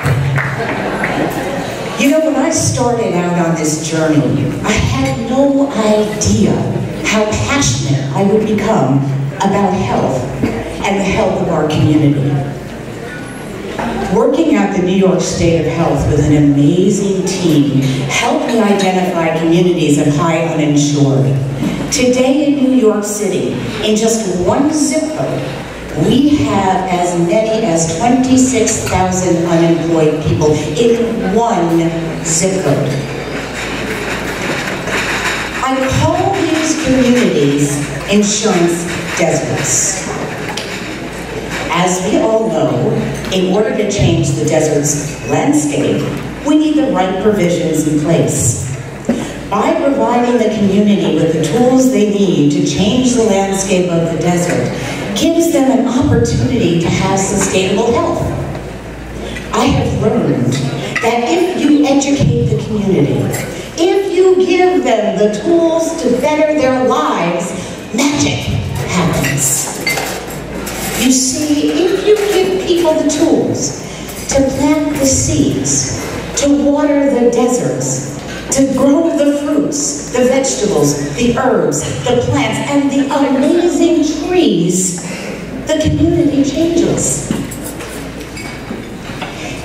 You know, when I started out on this journey, I had no idea how passionate I would become about health and the health of our community. Working at the New York State of Health with an amazing team helped me identify communities of high uninsured. Today in New York City, in just one zip code, we have as many as 26,000 unemployed people in one zip code. I call these communities insurance deserts. As we all know, in order to change the desert's landscape, we need the right provisions in place. By providing the community with the tools they need to change the landscape of the desert, gives them an opportunity to have sustainable health. I have learned that if you educate the community, if you give them the tools to better their lives, magic happens. You see, if you give people the tools to plant the seeds, to water the deserts, to grow the fruits, the vegetables, the herbs, the plants, and the amazing trees, the community changes.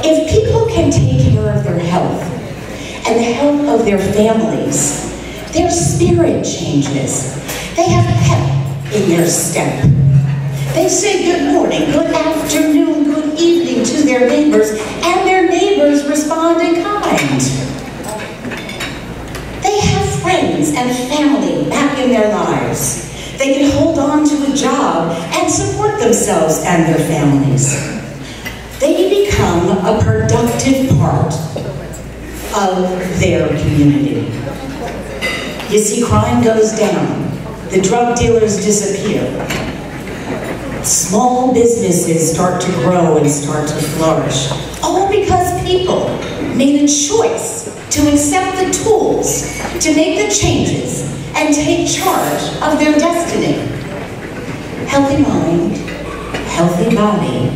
If people can take care of their health and the health of their families, their spirit changes. They have pep in their step. They say good morning, good afternoon, good evening to their neighbors, and their neighbors respond in kind. They have friends and family back in their lives. They can hold on to a job and support themselves and their families. They become a productive part of their community. You see, crime goes down, the drug dealers disappear, small businesses start to grow and start to flourish, all because people made a choice to accept the tools, to make the changes, and take charge of their destiny. Healthy mind, healthy body,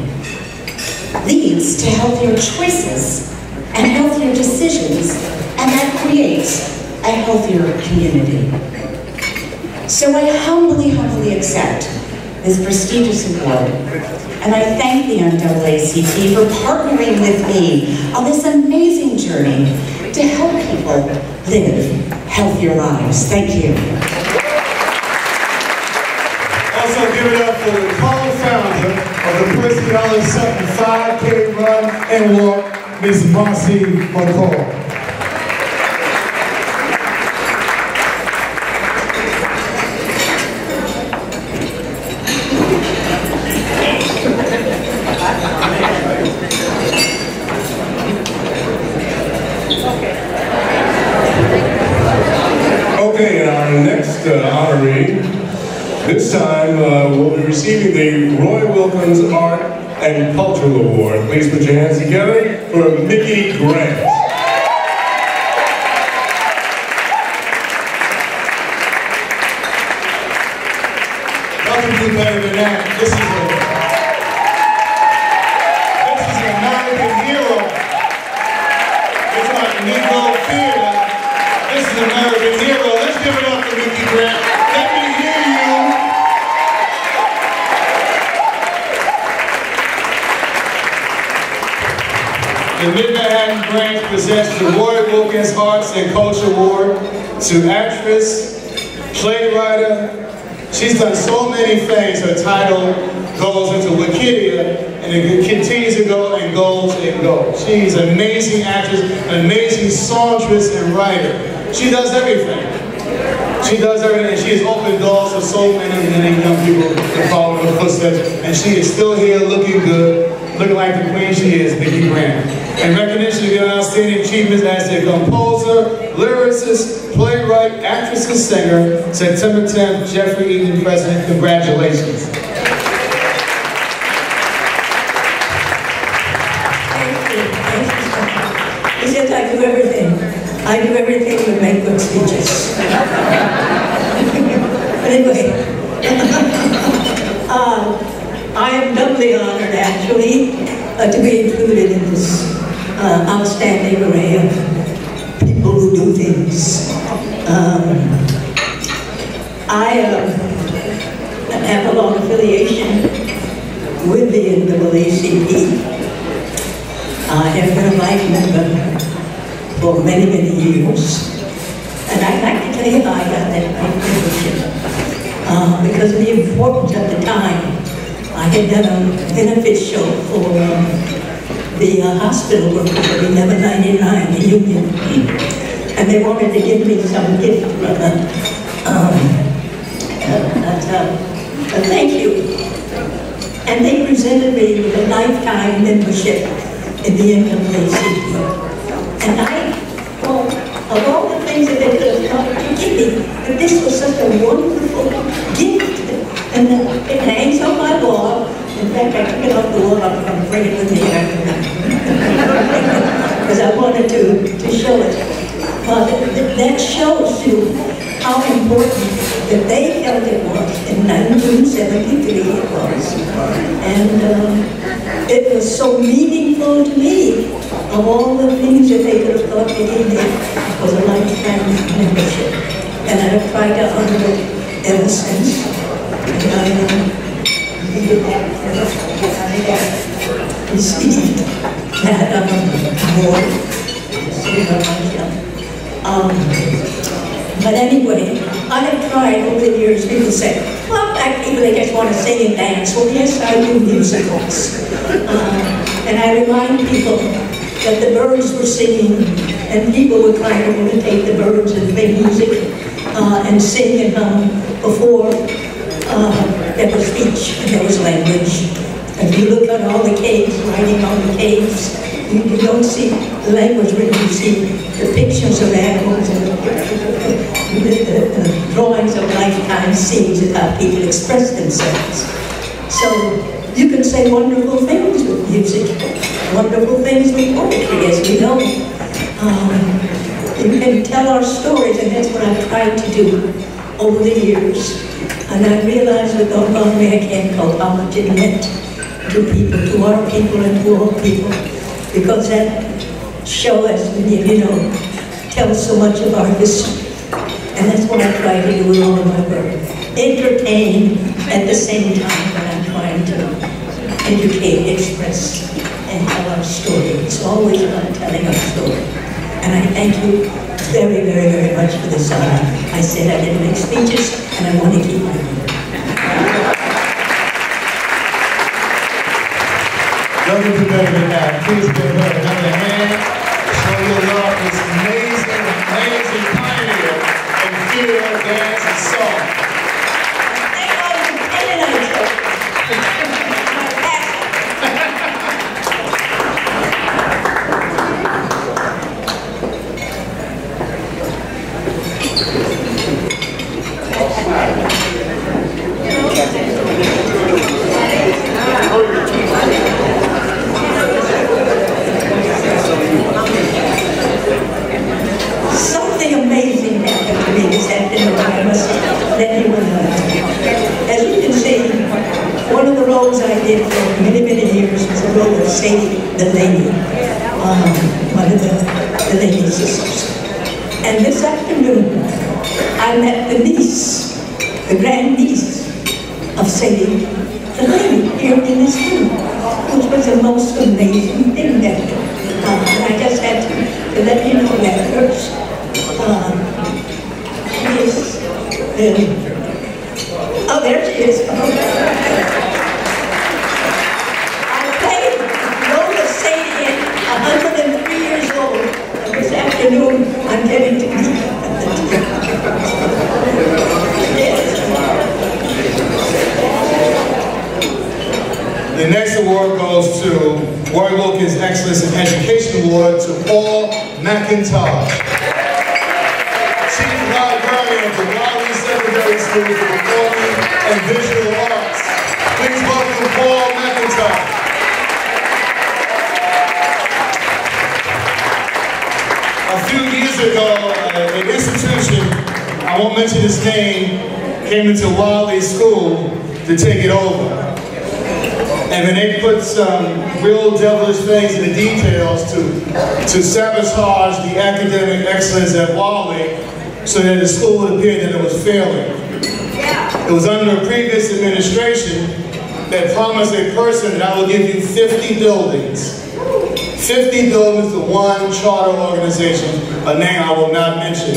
leads to healthier choices and healthier decisions, and that creates a healthier community. So I humbly, humbly accept this prestigious award, and I thank the NAACP for partnering with me on this amazing journey to help people live healthier lives. Thank you. Also give it up for the co-founder of the Personality 5K Run and Walk, Ms. Marcy McCall. Okay, and our next honoree, this time we'll be receiving the Roy Wilkins Art and Cultural Award. Please put your hands together for Mickey Grant. Nothing do better than that. This is an American hero. It's like Negro Theater. This is an American hero. Let's give it up for Mickey Grant. Let me hear you. The Mid-Manhattan branch presents the Roy Wilkins Arts and Culture Award to actress, playwright. She's done so many things. Her title goes into Wikipedia, and it continues to go and goes and goes. She's an amazing actress, an amazing songstress and writer. She does everything. She does everything, and she has opened doors for so many young people to follow her footsteps, and she is still here looking good, looking like the queen she is, Mickey Grant. And recognition of your outstanding achievements as a composer, lyricist, playwright, actress, and singer, September 10th, Jeffrey Eaton, President. Congratulations. He says I do everything. I do everything but make good speeches. But anyway, I am doubly honored, actually, to be included in this outstanding array of people who do things. I have a long affiliation with the NAACP. I have been a life member for many, many years. And I'd like to tell you how I got that membership. Because of the importance at the time, I had done a benefit show for the hospital workers of 1199, the union. And they wanted to give me some gift a thank you. And they presented me with a lifetime membership in the NAACP. And I thought of all the things that they could have come to give me, but this was such a wonderful gift. And it hangs on my wall. In fact, I took it off the wall. I'm going to bring it with me because I wanted to show it. That shows you how important that they felt it was. In 1973 it was. And it was so meaningful to me. Of all the things that they could have thought they gave me, it was a lifetime membership. And I have tried to honor it ever since. And I received that award. But anyway, I have tried over the years. People say, well, black people, they just want to sing and dance. Well, yes, I do musicals. And I remind people that the birds were singing, and people were trying to imitate the birds and play music and sing and hum before there was speech and there was language. If you look at all the caves, writing on the caves, You don't see the language written, you see the pictures of animals and the drawings of lifetime scenes of how people express themselves. So you can say wonderful things with music, wonderful things with poetry, as we know. You can tell our stories, and that's what I've tried to do over the years. And I realized without me I can't tell how much it meant to people, to our people and to all people. Because that show us, you know, tells so much of our history. And that's what I try to do with all of my work. Entertain at the same time that I'm trying to educate, express, and tell our story. It's always about telling our story. And I thank you very, very, very much for this honor. I said I didn't make speeches, and I want to keep my word. Welcome to Better Now. Please give her another hand. Show your love this amazing, amazing pioneer in theater, dance, and song. Something amazing happened to me this afternoon. I must let you know. As you can see, one of the roles I did for many, many years was the role of Sadie the Lady, one of the Lady Sisters. And this afternoon, I met the niece, the grandniece of Sadie the Lady here in this room, which was the most amazing thing that and I just had to let you know that first. Oh, there she is. I played Lola Sadie at 103 years old, and this afternoon I'm getting to meet her. The next award goes to Roy Wilkins Excellence in Education Award to Paul McIntosh, Chief Librarian of the Raleigh Secondary School for Performing and Visual Arts. Please welcome Paul McIntosh. A few years ago, an institution, I won't mention its name, came into Raleigh School to take it over. And then they put some real devilish things in the details to sabotage the academic excellence at Raleigh so that the school would appear that it was failing. It was under a previous administration that promised a person that I will give you 50 buildings. 50 buildings to one charter organization, a name I will not mention.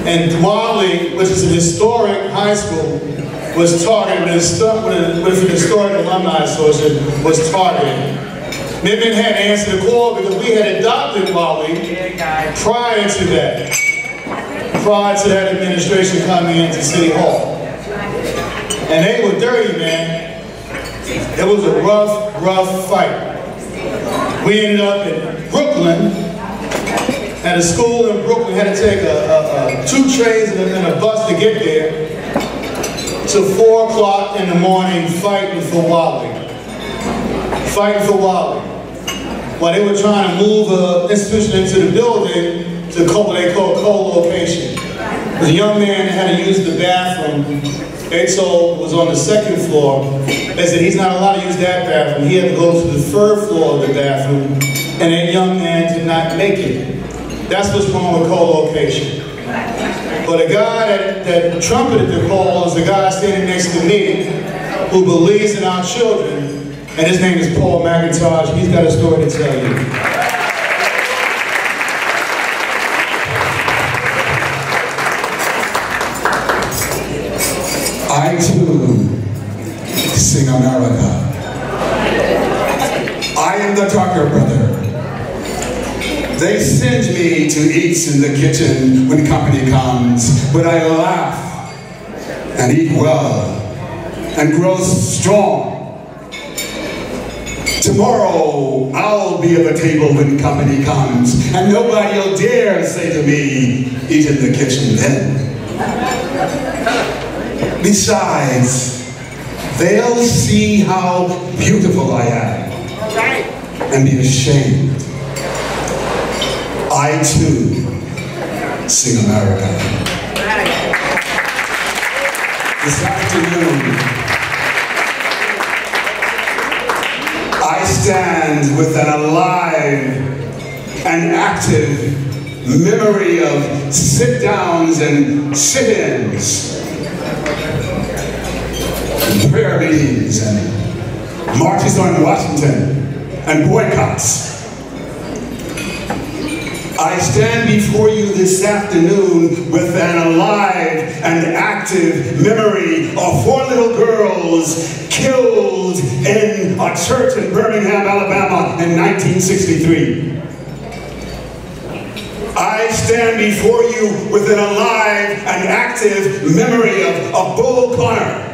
And Raleigh, which is a historic high school, was targeted, with an historic alumni association, was targeted. Midman had to answer the call because we had adopted Raleigh prior to that administration coming into City Hall. And they were dirty, man. It was a rough, rough fight. We ended up in Brooklyn, at a school in Brooklyn, had to take 2 trains and a bus to get there. To 4 o'clock in the morning fighting for Raleigh. Fighting for Raleigh. While they were trying to move an institution into the building to what they call co-location. The young man had to use the bathroom. They told was on the 2nd floor. They said he's not allowed to use that bathroom. He had to go to the 3rd floor of the bathroom. And that young man did not make it. That's what's wrong with co-location. But the guy that trumpeted the call is the guy standing next to me who believes in our children, and his name is Paul McIntosh. He's got a story to tell you. I too sing America. I am the Tucker brother. They send me to eat in the kitchen when company comes, but I laugh and eat well and grow strong. Tomorrow, I'll be at the table when company comes, and nobody'll dare say to me, eat in the kitchen then. Besides, they'll see how beautiful I am and be ashamed. I too sing America. This afternoon, I stand with an alive and active memory of sit-downs and sit-ins, and prayer meetings and marches on Washington and boycotts. I stand before you this afternoon with an alive and active memory of 4 little girls killed in a church in Birmingham, Alabama in 1963. I stand before you with an alive and active memory of Bull Connor.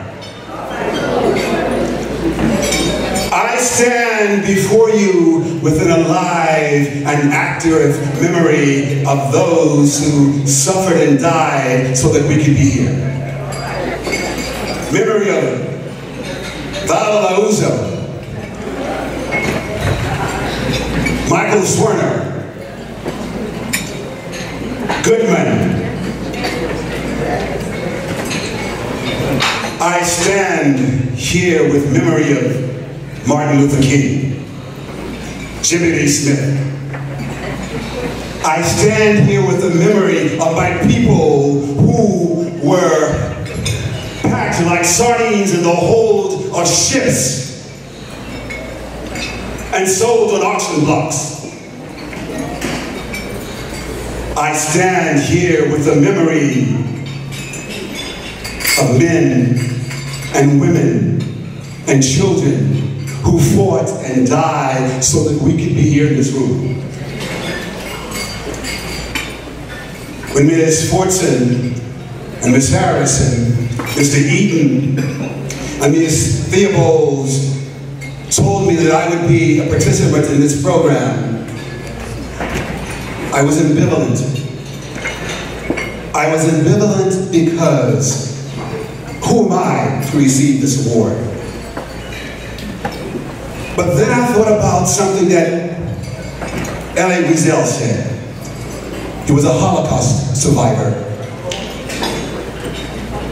I stand before you with an alive and active memory of those who suffered and died so that we could be here. Memory of Valauzo, Michael Swerner, Goodman. I stand here with memory of Martin Luther King, Jimmy Lee Smith. I stand here with the memory of my people who were packed like sardines in the hold of ships and sold on auction blocks. I stand here with the memory of men and women and children who fought and died so that we could be here in this room. When Ms. Fortson and Ms. Harrison, Mr. Eaton, and Ms. Theobald told me that I would be a participant in this program, I was ambivalent. I was ambivalent because who am I to receive this award? But then I thought about something that Elie Wiesel said. He was a Holocaust survivor.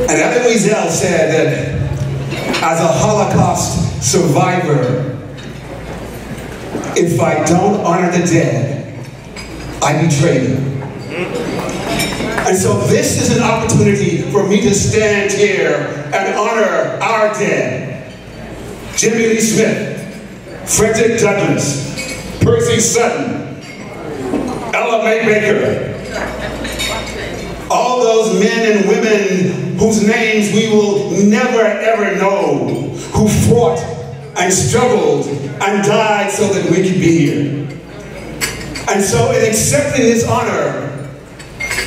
And Elie Wiesel said that as a Holocaust survivor, if I don't honor the dead, I betray them. And so this is an opportunity for me to stand here and honor our dead. Jimmy Lee Smith, Frederick Douglass, Percy Sutton, Ella Mae Baker, all those men and women whose names we will never ever know, who fought and struggled and died so that we could be here. And so in accepting this honor,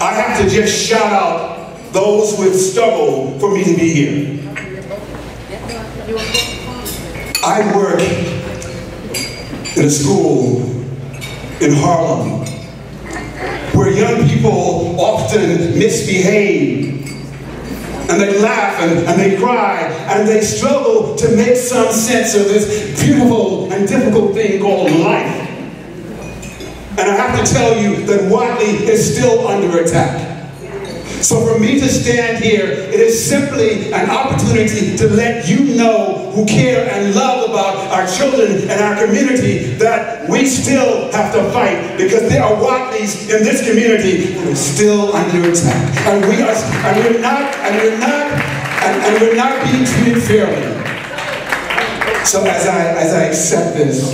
I have to just shout out those who have struggled for me to be here. I work in a school in Harlem where young people often misbehave and they laugh and they cry and they struggle to make some sense of this beautiful and difficult thing called life. And I have to tell you that Watley is still under attack. So for me to stand here, it is simply an opportunity to let you know who care and love about our children and our community that we still have to fight because there are Watleys in this community that are still under attack. And we're not being treated fairly. So as I accept this,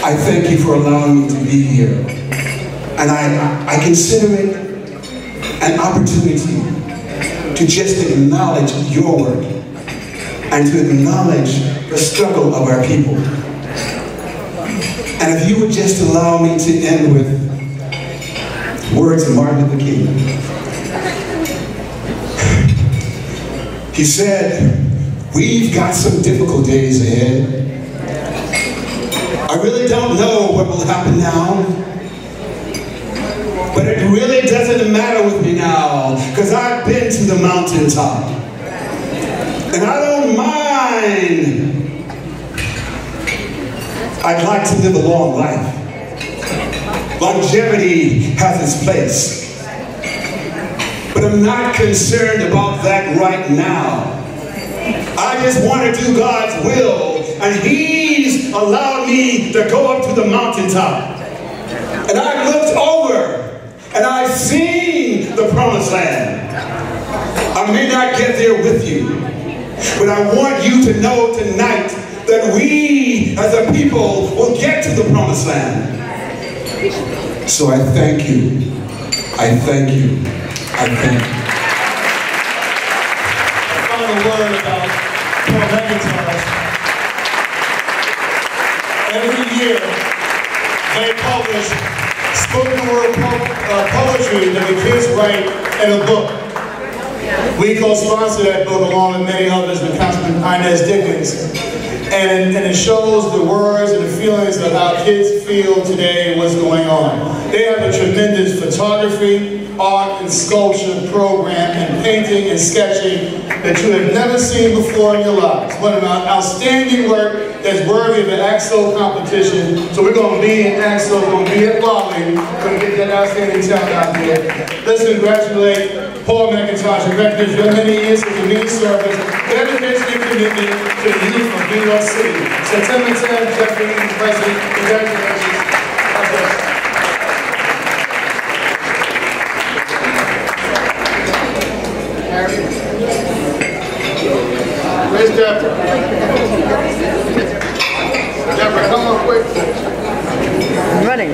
I thank you for allowing me to be here. And I consider it an opportunity to just acknowledge your work and to acknowledge the struggle of our people. And if you would just allow me to end with words of Martin Luther King. He said, "We've got some difficult days ahead, I really don't know what will happen now, but it really doesn't matter with me now, because I've been to the mountaintop. And I don't mind. I'd like to live a long life. Longevity has its place. But I'm not concerned about that right now. I just want to do God's will, and He's allowed me to go up to the mountaintop. And I've looked over, and I've seen the promised land. I may not get there with you, but I want you to know tonight that we as a people will get to the promised land. So I thank you. I thank you. I thank you. A final word about Paul McIntosh. Every year, they publish spoken word poetry that the kids write in a book. We co-sponsor that book along with many others with Councilman Inez Dickens. And it shows the words and the feelings of how kids feel today and what's going on. They have a tremendous photography, art, and sculpture program, and painting and sketching that you have never seen before in your lives. What an outstanding work that's worthy of an AXO competition. So we're going to be in AXO, we're going to be at Raleigh, we're going to get that outstanding talent out there. Let's congratulate Paul McIntosh, who recognizes your many years of community service, dedication and commitment to the youth of New York City. September 10th, Jeffrey Eaton, President. Congratulations. God bless. Where's Deborah? Deborah, come on quick. I'm running.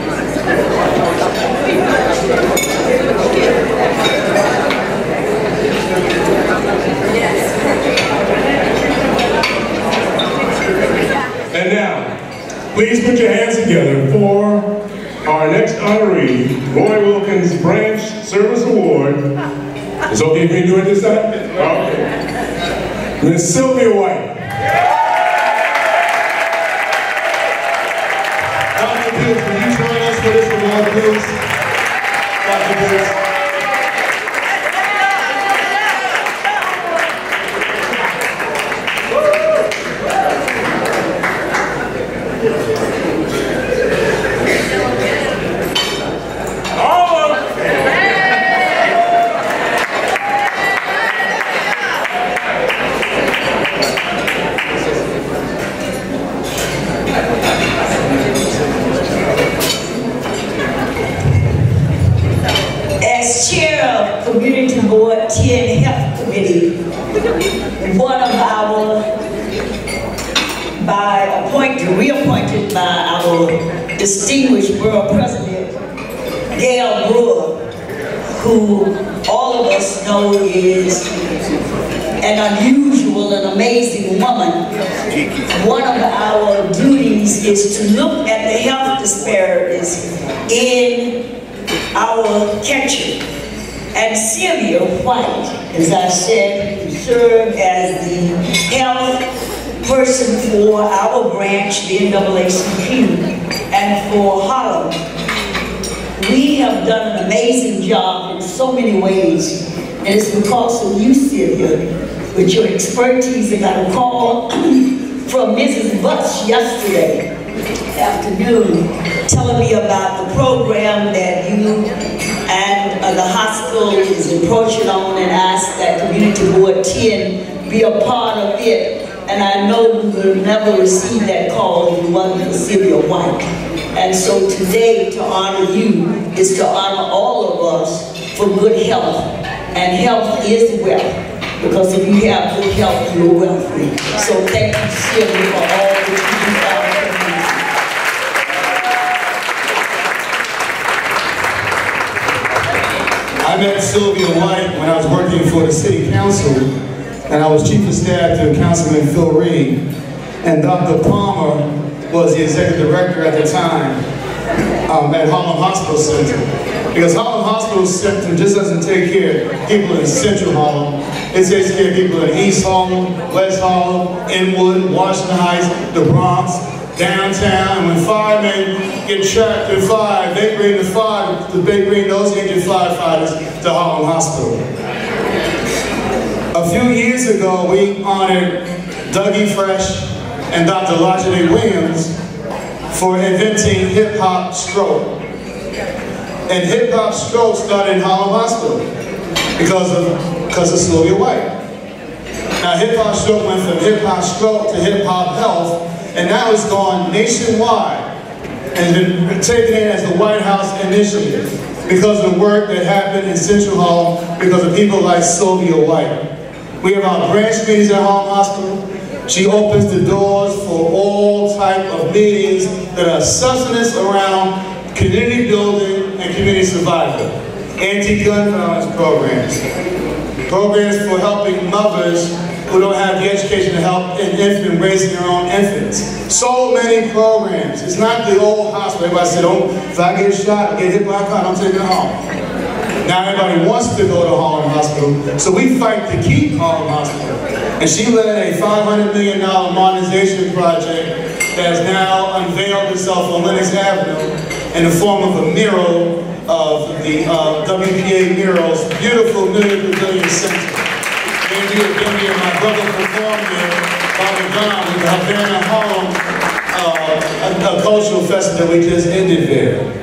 And now, please put your hands together for our next honoree, Roy Wilkins Branch Service Award. It's okay if we do it this time? Okay. Miss Sylvia White. Dr. Pierce, will you join us for this award, please? Dr. Pierce. As chair of Community Board 10 Health Committee, one of our, reappointed by our distinguished borough president, Gail Brewer, who all of us know is an unusual and amazing woman. One of our duties is to look at the health disparities in our country. And Sylvia White, as I said, served as the health person for our branch, the NAACP, and for Harlem. We have done an amazing job in so many ways, and it's because of you, Sylvia, with your expertise. I got a call from Mrs. Butts yesterday afternoon telling me about the program that you and the hospital is approaching on, and asked that Community Board 10 be a part of it. And I know we will never receive that call if it wasn't for Sylvia White. And so today, to honor you is to honor all of us for good health. And health is wealth, because if you have good health, you're wealthy. So thank you, Sylvia, for all that you do for our I met Sylvia White when I was working for the city council, and I was chief of staff to Councilman Phil Reed, and Dr. Palmer was the executive director at the time at Harlem Hospital Center. Because Harlem Hospital Center just doesn't take care of people in Central Harlem, it takes care of people in East Harlem, West Harlem, Inwood, Washington Heights, the Bronx, downtown, and when firemen get trapped in fire, they bring those injured firefighters to Harlem Hospital. A few years ago, we honored Dougie Fresh and Dr. Lajade Williams for inventing hip-hop stroke. And hip-hop stroke started in Harlem Hospital because of Sylvia White. Now, hip-hop stroke went from hip-hop stroke to hip-hop health, and now it's gone nationwide and been taken in as the White House initiative because of the work that happened in Central Harlem because of people like Sylvia White. We have our branch meetings at Harlem Hospital. She opens the doors for all type of meetings that are substance around community building and community survival. Anti-gun violence programs. Programs for helping mothers who don't have the education to help an infant raising their own infants. So many programs. It's not the old hospital. Everybody said, oh, if I get shot or get hit by a car, I'm taking it home. Now everybody wants to go to Harlem Hospital, so we fight to keep Harlem Hospital. And she led a $500 million modernization project that has now unveiled itself on Lenox Avenue in the form of a mural of the WPA murals, beautiful Million Pavilion Center. Andy and my brother performed there, Bobby Brown, with the Havana Harlem, a cultural festival that we just ended there.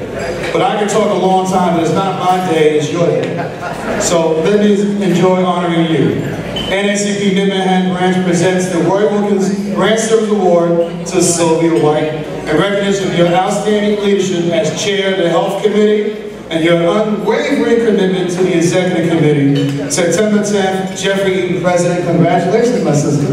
But I can talk a long time, but it's not my day, it's your day. So let me enjoy honoring you. NAACP Mid-Manhattan Branch presents the Roy Wilkins Grant Service Award to Sylvia White in recognition of your outstanding leadership as chair of the Health Committee and your unwavering commitment to the Executive Committee. September 10th, Jeffrey Eaton, President. Congratulations, my sister.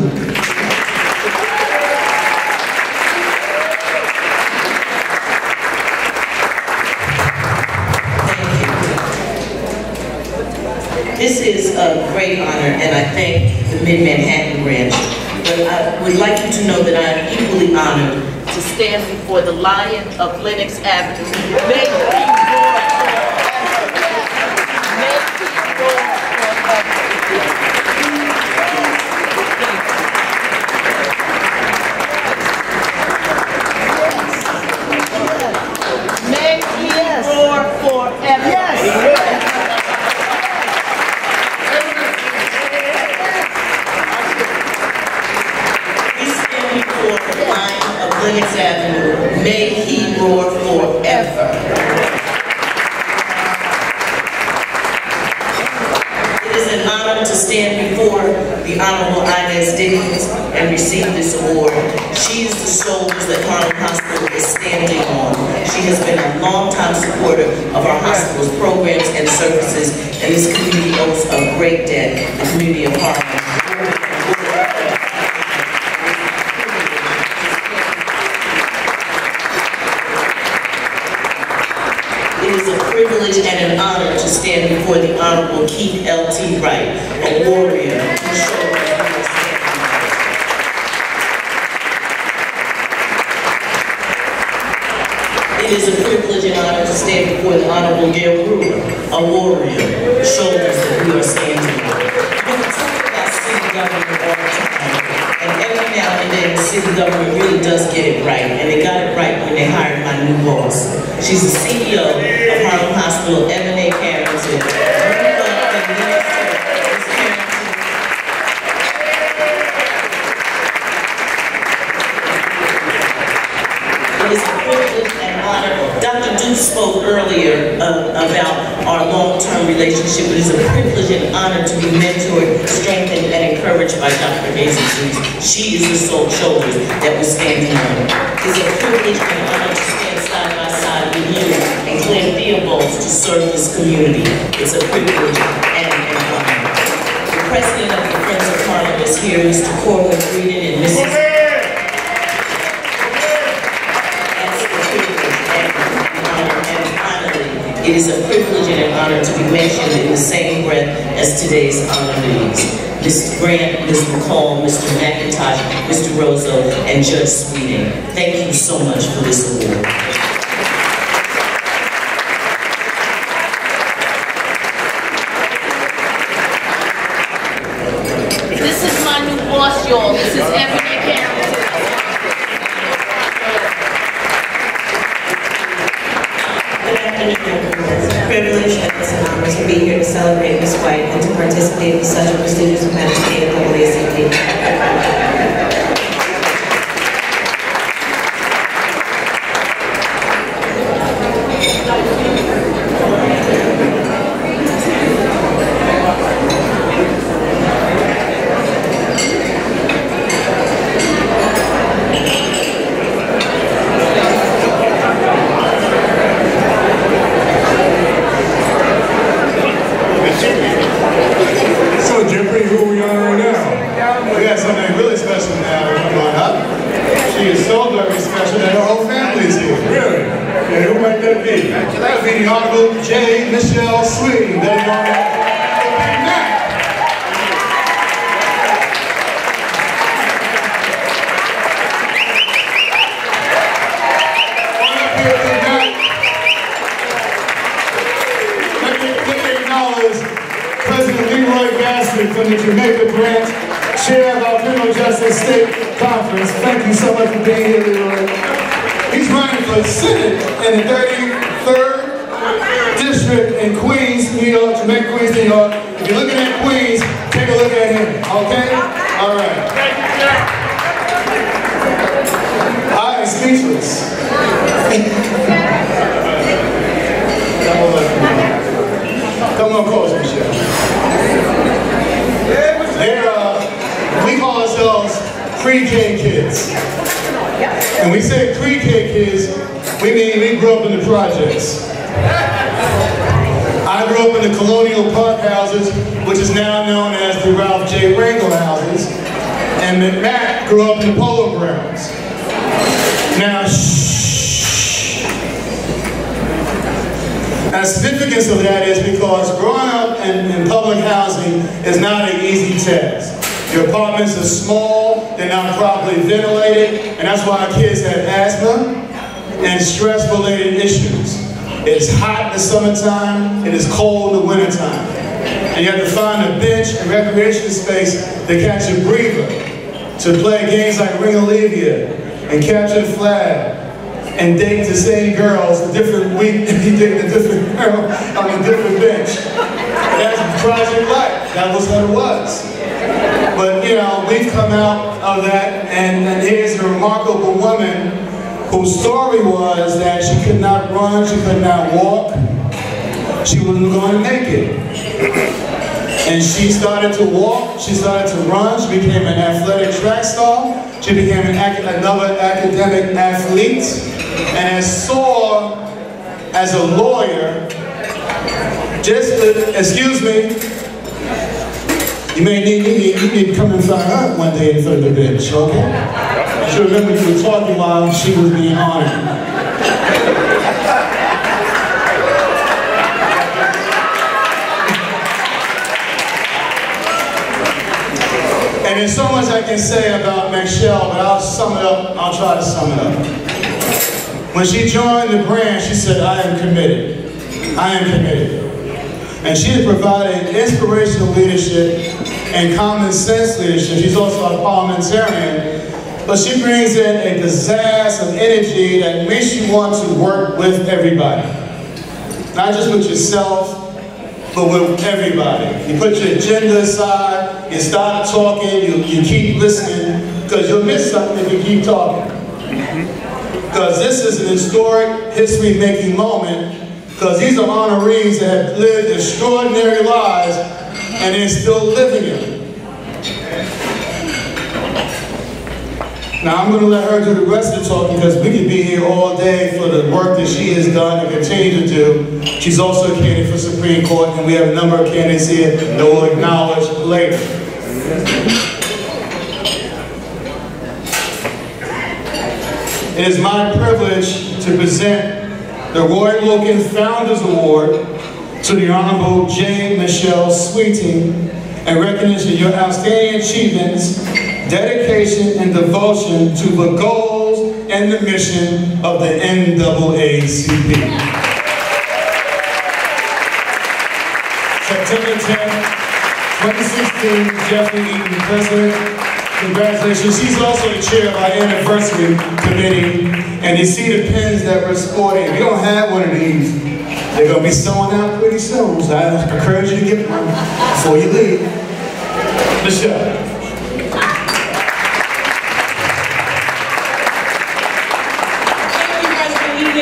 This is a great honor, and I thank the Mid-Manhattan Branch. But I would like you to know that I am equally honored to stand before the Lion of Lenox Avenue. May he roar forever. May he roar forever. May he roar forever. Yes. Lenox Avenue, may he roar forever. It is an honor to stand before the Honorable Inez Dickens and receive this award. She is the shoulders that Harlem Hospital is standing on. She has been a long-time supporter of our hospital's programs and services, and this community owes a great debt, the community of Harlem. It is a privilege and an honor to stand before the Honorable Keith L.T. Wright, a warrior who showed us who is standing. It is a privilege and honor to stand before the Honorable Gail Brewer, a warrior who showed us that we are standing. We talk about city government all the time, and every now and then city government really does get it right, and they got it right when they hired my new boss. She's the CEO of Harlem Hospital, Evan A. Carrington. It is a privilege and honor. Dr. Duke spoke earlier about our long-term relationship. It is a privilege and honor to be mentored, strengthened, and encouraged by Dr. Hazel Hughes. She is the shoulders that we're standing on. It is a privilege and honor to stand side by side with you and Glenn Theobald to serve this community. It's a privilege and an honor. The president of the Friends of Harlem is here, Mr. Corbin Breeden and Mrs. It is a privilege and an honor to be mentioned in the same breath as today's honorees. Mr. Grant, Ms. McCall, Mr. McIntosh, Mr. Rosso, and Judge Sweeting. Thank you so much for this award. This is my new boss, y'all. This is Ebony Carrington. participate in such a prestigious event as the NAACP. From the Jamaica branch, chair of our Criminal Justice State Conference. Thank you so much for being here, Leroy. He's running for Senate in the 33rd District in Queens, New York, Jamaica, Queens, New York. If you're looking at Queens, take a look at him, okay? All right. I am speechless. Come on, close, Michelle. We call ourselves pre-K kids. And we say pre-K kids, we mean we grew up in the projects. I grew up in the Colonial Park houses, which is now known as the Ralph J. Rangel houses. And Matt grew up in the Polo Grounds. Now, shh. And the significance of that is because growing up in public housing is not an easy task. Your apartments are small, they're not properly ventilated, and that's why our kids have asthma and stress-related issues. It's hot in the summertime, it is cold in the wintertime. And you have to find a bench and recreation space to catch a breather, to play games like Ring Olivia, and capture the flag, and date the same girls a different week, and you date a different girl on a different bench. That's Project Life, that was what it was. But, you know, we've come out of that, and here's a remarkable woman whose story was that she could not run, she could not walk, she wasn't going to make it. And she started to walk, she started to run, she became an athletic track star, she became another academic athlete, and as sore as a lawyer, excuse me, you need to come and find her one day in front of the bench, okay? You should remember you were talking while she was being honored. And there's so much I can say about Michelle, but I'll sum it up, I'll try to sum it up. When she joined the branch, she said, I am committed. I am committed. And she has provided inspirational leadership and common sense leadership. She's also a parliamentarian, but she brings in a pizzazz of energy that makes you want to work with everybody. Not just with yourself, but with everybody. You put your agenda aside, you stop talking, you keep listening, because you'll miss something if you keep talking. Because this is an historic, history-making moment, because these are honorees that have lived extraordinary lives and they're still living it. Now I'm going to let her do the rest of the talking because we could be here all day for the work that she has done and continue to do. She's also a candidate for Supreme Court, and we have a number of candidates here that we'll acknowledge later. It is my privilege to present the Roy Logan Founders Award to the Honorable J. Michelle Sweeting in recognition of your outstanding achievements, dedication, and devotion to the goals and the mission of the NAACP. September 10th, 2016, Jeffrey Eaton, President. Congratulations. She's also the chair of our anniversary committee. And you see the pins that we're sporting. We don't have one of these. They're going to be selling out pretty soon, so I encourage you to get one before you leave. Michelle.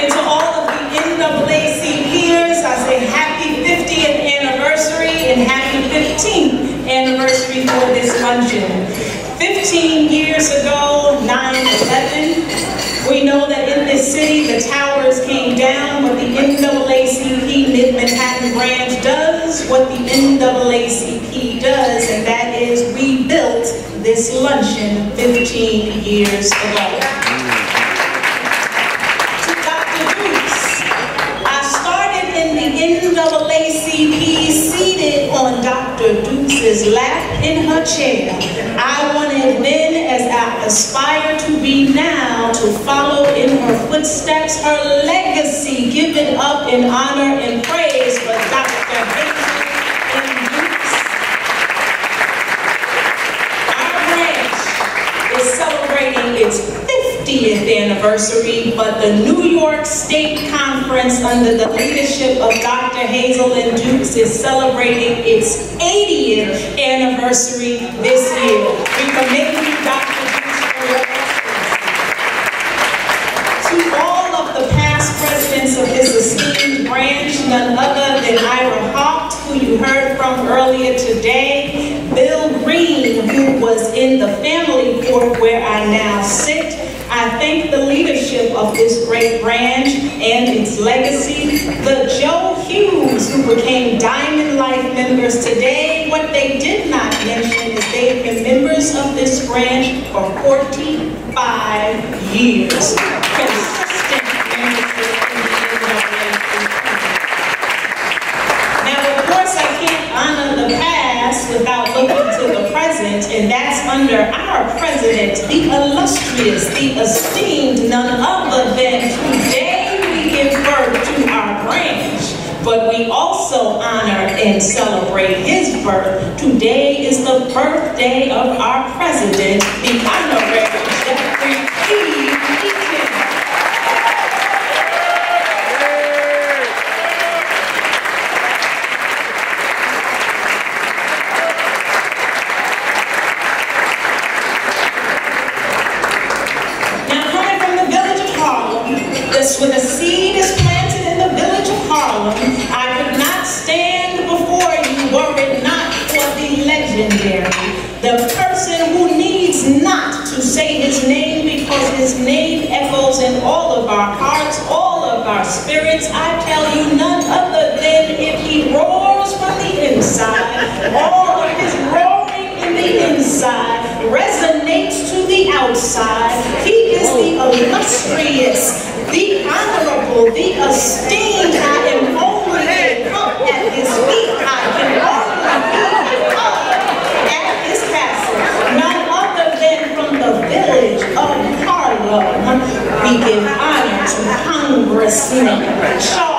To all of the NAACPers, I say happy 50th anniversary and happy 15th anniversary for this luncheon. 15 years ago, 9/11, we know that in this city the towers came down, but the NAACP Mid-Manhattan branch does what the NAACP does, and that is we built this luncheon 15 years ago. NAACP seated on Dr. Dukes' lap in her chair. I wanted then, as I aspire to be now, to follow in her footsteps, her legacy given up in honor and praise for Dr. Hazel and Dukes. Our branch is celebrating its 50th anniversary, but the New York State Conference under the leadership of Dr. Hazel and Dukes is celebrating its 80th anniversary this year. We commend you, Dr. Dukes, for your efforts. To all of the past presidents of this esteemed branch, none other than Ira Haupt, who you heard from earlier today, Bill Green, who was in the family court where I now sit, I thank the leadership of this great branch and its legacy. The Joe Hughes, who became Diamond Life members today, what they did not mention is they've been members of this branch for 45 years. Consistent membership in the NAACP. Now, of course, I can't honor the past without looking to the present, and that's under our president, the illustrious, the esteemed, none other than today we give birth to our branch, but we also honor and celebrate his birth. Today is the birthday of our president, the Honorary Jeffrey E. Eaton. When a seed is planted in the village of Harlem, I could not stand before you were it not for the legendary, the person who needs not to say his name because his name echoes in all of our hearts, all of our spirits. I tell you, none other than if he roars from the inside, all of his roaring in the inside resonates to the outside. He is the illustrious, the honorable, the esteemed. I am only a cup at his feet. I can only be a cup at his castle. None other than from the village of Harlem, we give honor to Congressman Charles.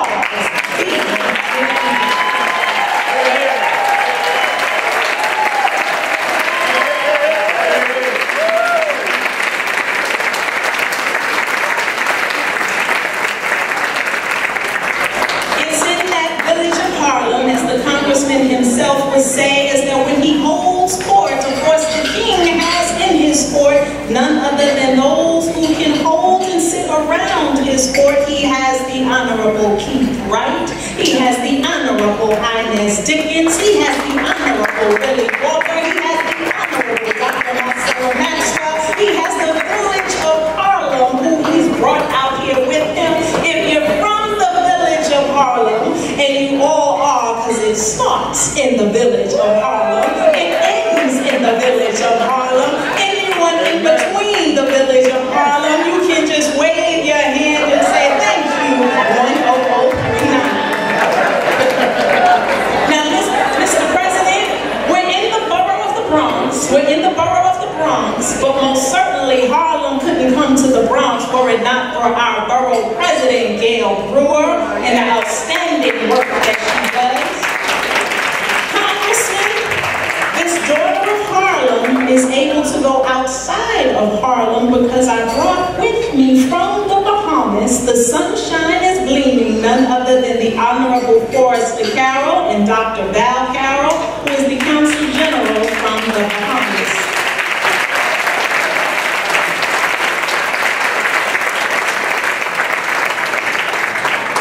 Himself would say is that when he holds court, of course the king has in his court none other than those who can hold and sit around his court. He has the Honorable Keith Wright, he has the Honorable Inez Dickens, he has the Honorable Willie Walker, he has the Honorable Dr. Marcella Maxwell, he has the village of Harlem who he's brought out here with him. If you're from the village of Harlem, and you all are, because it starts in the village of Harlem, it ends in the village of Harlem. Anyone in between the village of Harlem, you can just wave your hand and say thank you, 10039. Now, Mr. President, we're in the borough of the Bronx. We're in the borough of the Bronx, but most certainly Harlem couldn't come to the Bronx were it not for our borough president, Gail Brewer, and the outstanding work that she does. Congressman, this daughter of Harlem is able to go outside of Harlem because I brought with me from the Bahamas, the sunshine is gleaming, none other than the Honorable Dr. Val Carroll, who is the Consul General from the Bahamas.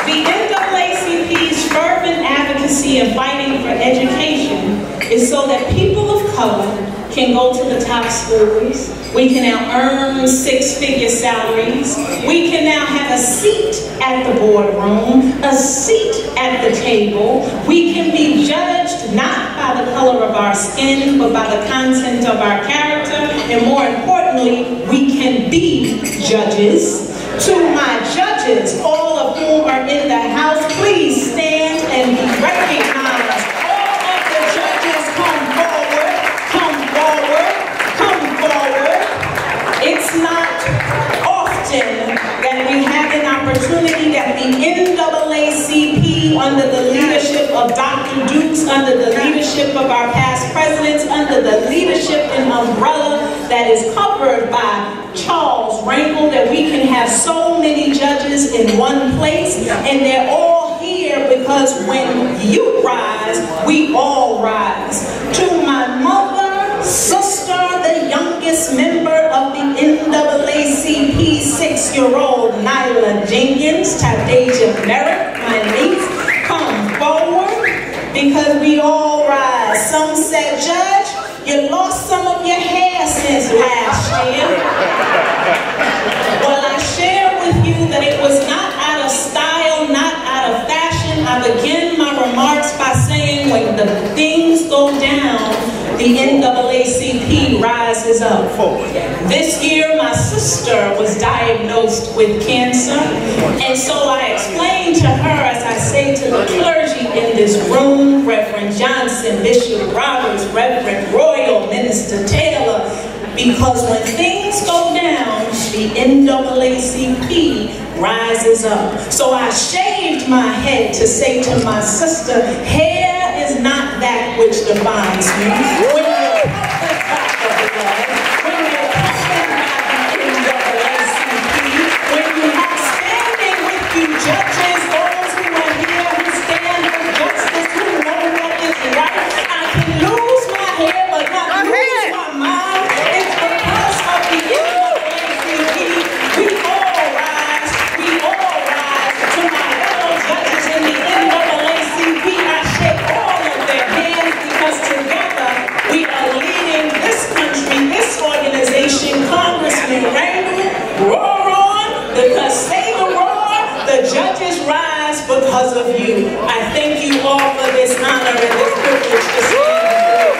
The NAACP's fervent advocacy and fighting for education is so that people of color can go to the top schools. We can now earn six-figure salaries. We can now have a seat at the boardroom, a seat at the table. We can be judged not by the color of our skin, but by the content of our character. And more importantly, we can be judges. To my judges, all of whom are in the house, please stand and be recognized. All of the judges, come forward, come forward, come forward. It's not often that we have an opportunity that the NAACP, under the leadership of Dr. Dukes, under the leadership of our past presidents, under the leadership and umbrella that is covered by Charles Rankle, that we can have so many judges in one place, and they're all here because when you rise, we all rise. To my mother, sister, the youngest member of the NAACP, 6-year-old Nyla Jenkins, Tadeja Merritt, my niece, come forward because we all rise. Some said, Judge, you lost some of your hair since last year. Well, I share with you that it was not out of style, not out of fashion. I begin my remarks by saying when the things go down, the NAACP rises up. This year, my sister was diagnosed with cancer, and so I explained to her, as I say to the clergy in this room, Reverend Johnson, Bishop Roberts, Reverend Royal, Minister Taylor, because when things go down, the NAACP rises up. So I shaved my head to say to my sister, hair is not that which defines me. When you're covered by the blood, when you're covered by the NAACP, when you have standing with you judges, those who are here who stand for justice, who know what is right, I can lose my hair but not lose my mind. It's because of the NAACP. We all rise. We all rise. To my fellow judges in the NAACP, I shake all of their hands because together we are leading this country, this organization. Congressman Rangel, roar on, because say the roar, the judges rise because of you. I thank you all for this honor and this privilege to stand before you.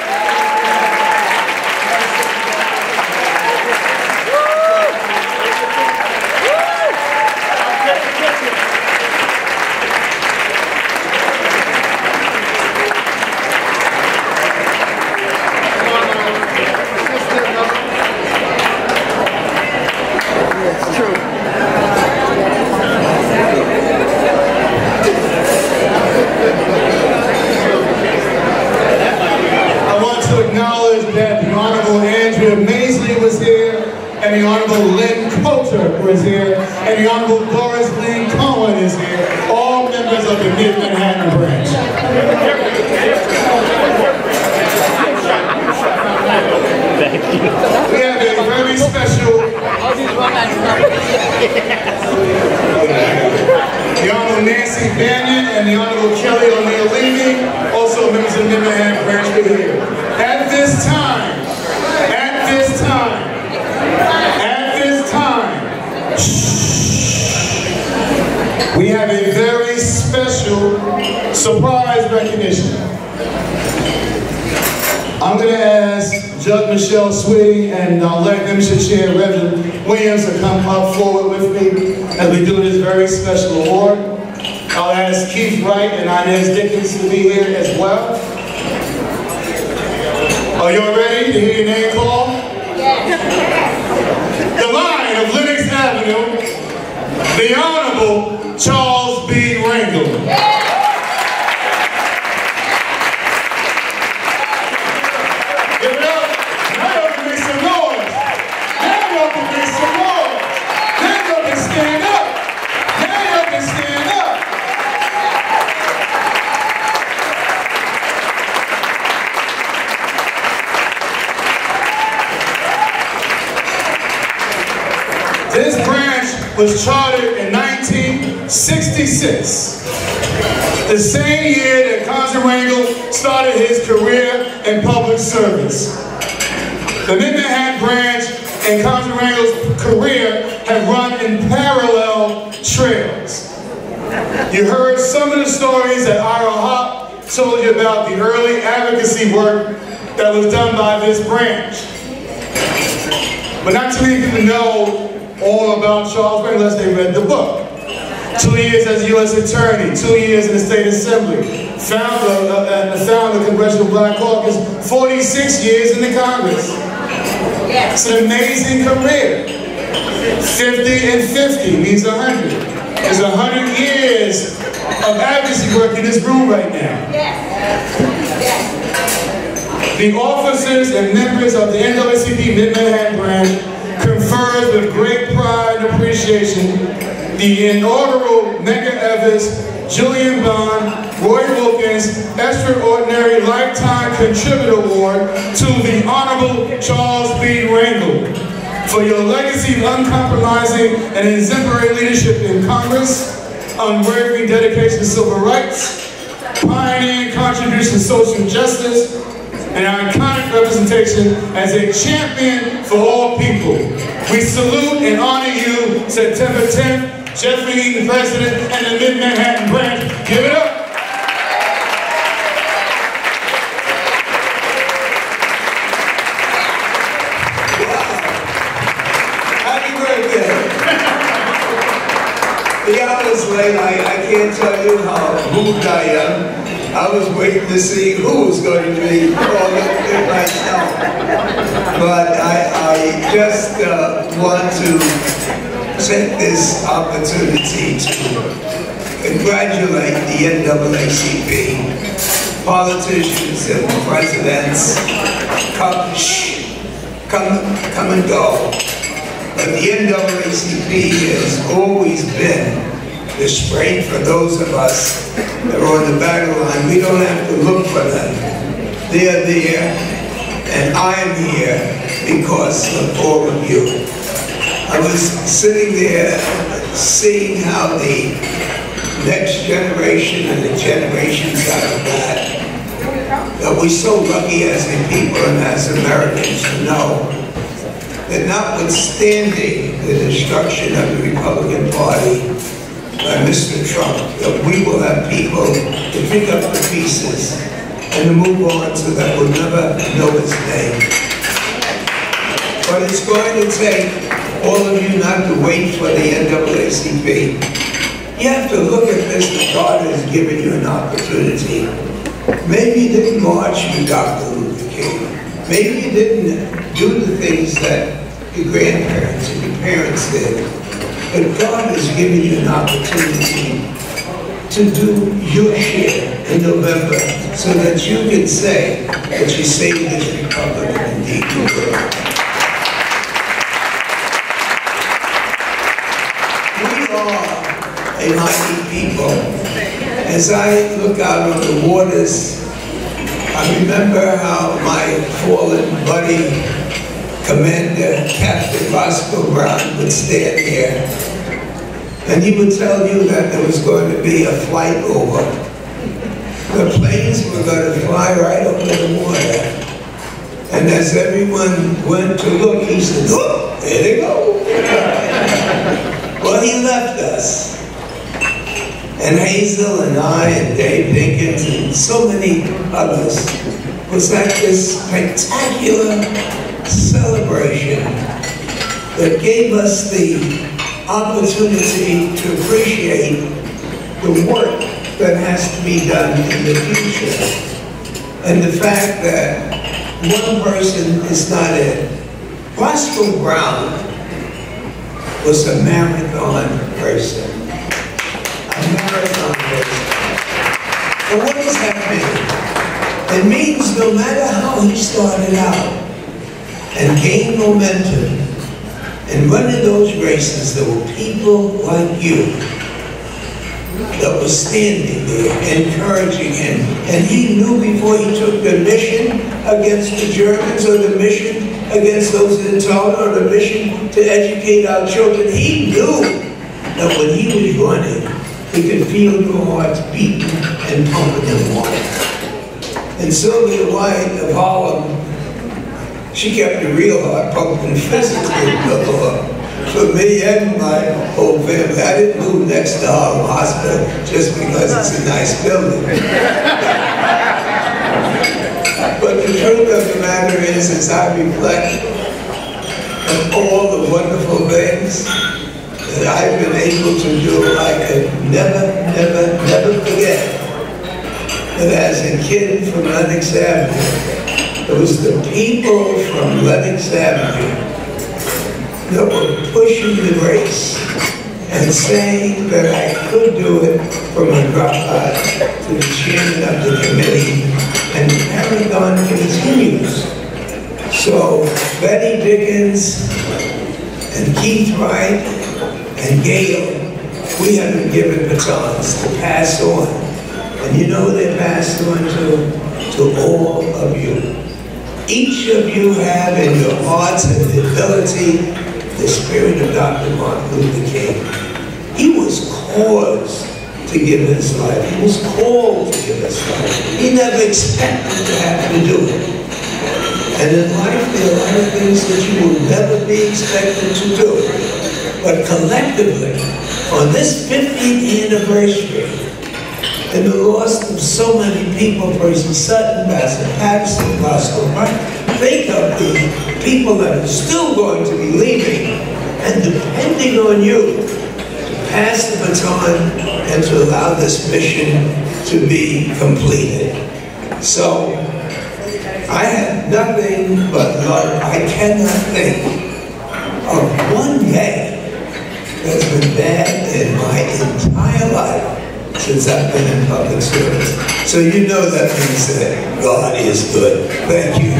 And the Honorable Lynn Coulter was here, and the Honorable Doris Lynn Cohen is here, all members of the Mid-Manhattan branch. We have a very special, the Honorable Nancy Banyan and the Honorable Kelly O'Neill Levy, also members of the Mid-Manhattan branch, were here. At this time, we have a very special surprise recognition. I'm going to ask Judge Michelle Sweeting and I'll let them share Reverend Williams to come up forward with me as we do this very special award. I'll ask Keith Wright and Inez Dickens to be here as well. Are you all ready to hear your name called? Yes. The Lion of Lenox Avenue, the Honorable Charles B. Rankle. Yeah. Give it up. Now y'all can make some noise. Now y'all can make some noise. Now y'all can stand up. Now y'all can stand up. This branch was chartered in 1966, the same year that Consul Rangel started his career in public service. The Mid-Manhattan branch and Consul Rangel's career have run in parallel trails. You heard some of the stories that Ira Hop told you about the early advocacy work that was done by this branch. But not too many people know all about Charles Rangel unless they read the book. 2 years as a U.S. Attorney, 2 years in the State Assembly, founder of the Congressional Black Caucus, 46 years in the Congress. It's an amazing career. 50 and 50 means 100. There's 100 years of advocacy work in this room right now. The officers and members of the NAACP Mid-Manhattan branch confers with great pride and appreciation the inaugural Medgar Evers, Julian Bond, Roy Wilkins Extraordinary Lifetime Contributor Award to the Honorable Charles B. Rangel for your legacy of uncompromising and exemplary leadership in Congress, unwavering dedication to civil rights, pioneering contribution to social justice, and iconic representation as a champion for all people. We salute and honor you September 10th, Jeffrey Eaton, President, and the Mid-Manhattan branch. Give it up. Happy birthday. The hour's late. I can't tell you how moved I am. I was waiting to see who was going to be called up there right now. But I just want to take this opportunity to congratulate the NAACP. Politicians and presidents come and go. But the NAACP has always been the strength for those of us that are on the battle line. We don't have to look for them. They're there, and I'm here because of all of you. I was sitting there seeing how the next generation and the generations out of that we're so lucky as a people and as Americans to know that notwithstanding the destruction of the Republican Party by Mr. Trump, that we will have people to pick up the pieces and to move on so that we'll never know his name. But it's going to take all of you not to wait for the NAACP. You have to look at this that God has given you an opportunity. Maybe you didn't march with Dr. Luther King. Maybe you didn't do the things that your grandparents and your parents did. But God has given you an opportunity to do your share in November so that you can say that you saved this republic and indeed you will. We are a mighty people. As I look out on the waters, I remember how my fallen buddy, Commander Captain Roscoe Brown, would stand here, and he would tell you that there was going to be a flight over. The planes were going to fly right over the water. And as everyone went to look, he said, "Oh, there they go." Well, he left us. And Hazel and I and Dave Dinkins and so many others was at this spectacular celebration that gave us the opportunity to appreciate the work that has to be done in the future. And the fact that one person is not it. Roscoe Brown was a marathon person. A marathon person. And what does that mean? It means no matter how he started out and gained momentum and running those races, there were people like you that was standing there, encouraging him. And he knew before he took the mission against the Germans, or the mission against those in Tona, or the mission to educate our children, he knew that when he was running, he could feel your hearts beating and pumping them hard. And Sylvia White of Harlem, she kept the real heart pumping physically. For me and my whole family, I didn't move next to Harlem Hospital just because it's a nice building. But the truth of the matter is, as I reflect on all the wonderful things that I've been able to do, I could never forget that as a kid from Lenox Avenue, it was the people from Lenox Avenue that were pushing the race and saying that I could do it from a dropout to the chairman of the committee, and the marathon continues. So Betty Dickens and Keith Wright and Gail, we have been given batons to pass on. And you know they passed on to all of you. Each of you have in your hearts and the ability the spirit of Dr. Martin Luther King. He was caused to give his life. He was called to give his life. He never expected to have to do it. And in life, there are a lot of things that you will never be expected to do. But collectively, on this 50th anniversary, and the loss of so many people, Percy Sutton, Bassett Patterson, Bosco Martin, think of the people that are still going to be leaving and depending on you to pass the baton and to allow this mission to be completed. So, I have nothing but love. I cannot think of one day that's been bad in my entire life since I've been in public service. So you know that means that God is good. Thank you.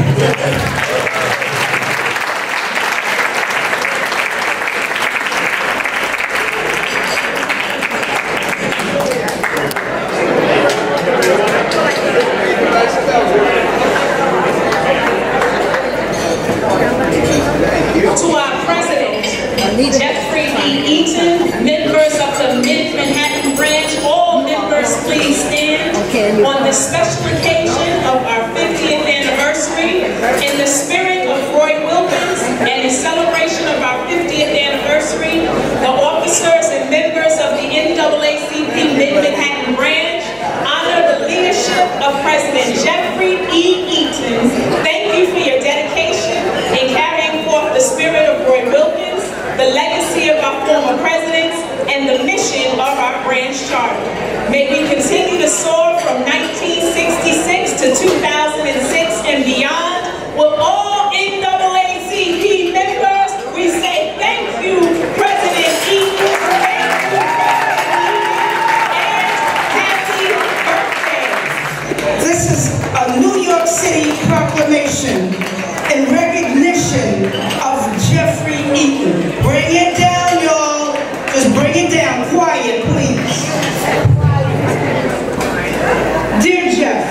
To our president, Jeffrey E. Eaton, members of the Mid-Manhattan branch, all members please stand on this special occasion of our 50th anniversary. In the spirit of Roy Wilkins and in celebration of our 50th anniversary, the officers and members of the NAACP Mid-Manhattan branch honor the leadership of President Jeffrey E. Eaton. Thank you for your dedication in carrying forth the spirit of Roy Wilkins, the legacy of our former presidents, and the mission of our branch charter. May we continue to soar from 1966 to 2006 and beyond. With all NAACP members, we say thank you, President Eaton. Thank you, and happy birthday. This is a New York City proclamation in recognition of Jeffrey Eaton. Bring it down, y'all. Just bring it down. Quiet, please. Dear Jeff,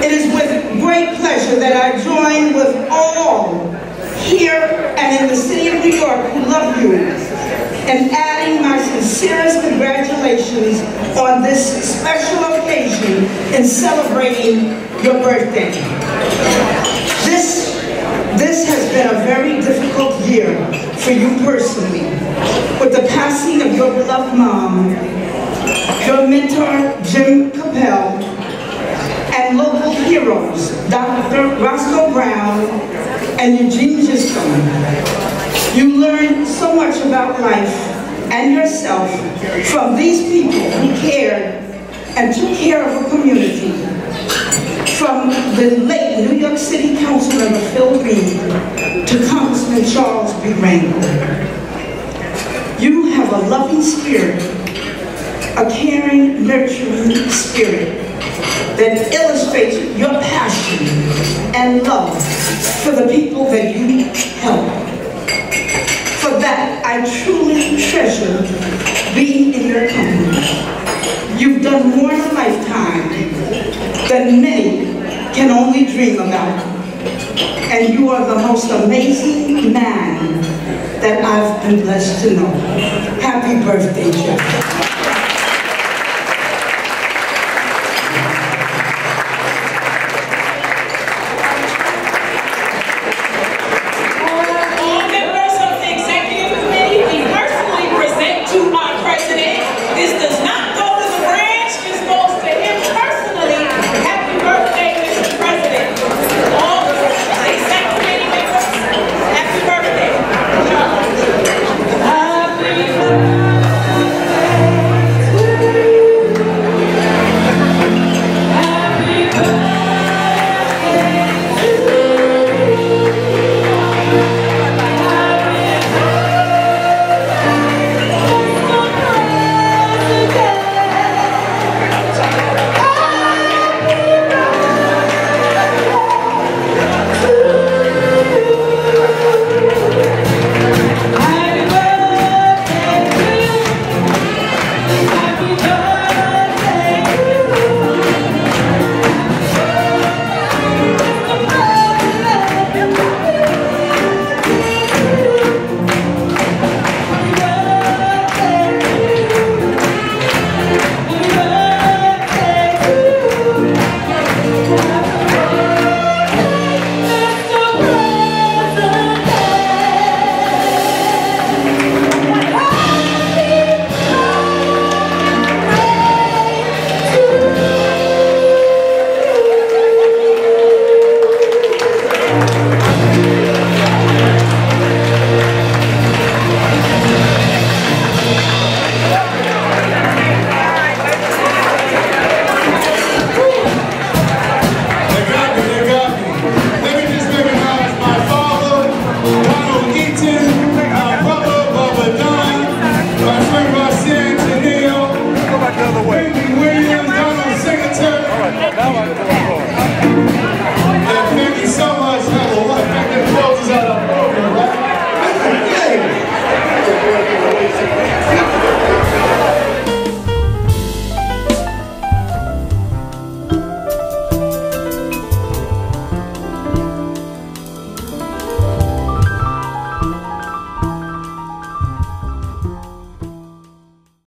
it is with great pleasure that I join with all here and in the city of New York who love you in adding my sincerest congratulations on this special occasion in celebrating your birthday. This has been a very difficult year for you personally, with the passing of your beloved mom, your mentor, Jim Capel, and local heroes, Dr. Roscoe Brown and Eugene Giscombe. You learned so much about life and yourself from these people who cared and took care of a community. From the late New York City Councilmember Phil Reed to Congressman Charles B. Rangel. You have a loving spirit, a caring, nurturing spirit that illustrates your passion and love for the people that you help. For that, I truly treasure being in your company. You've done more in a lifetime than many can only dream about. And you are the most amazing man that I've been blessed to know. Happy birthday, Jeff.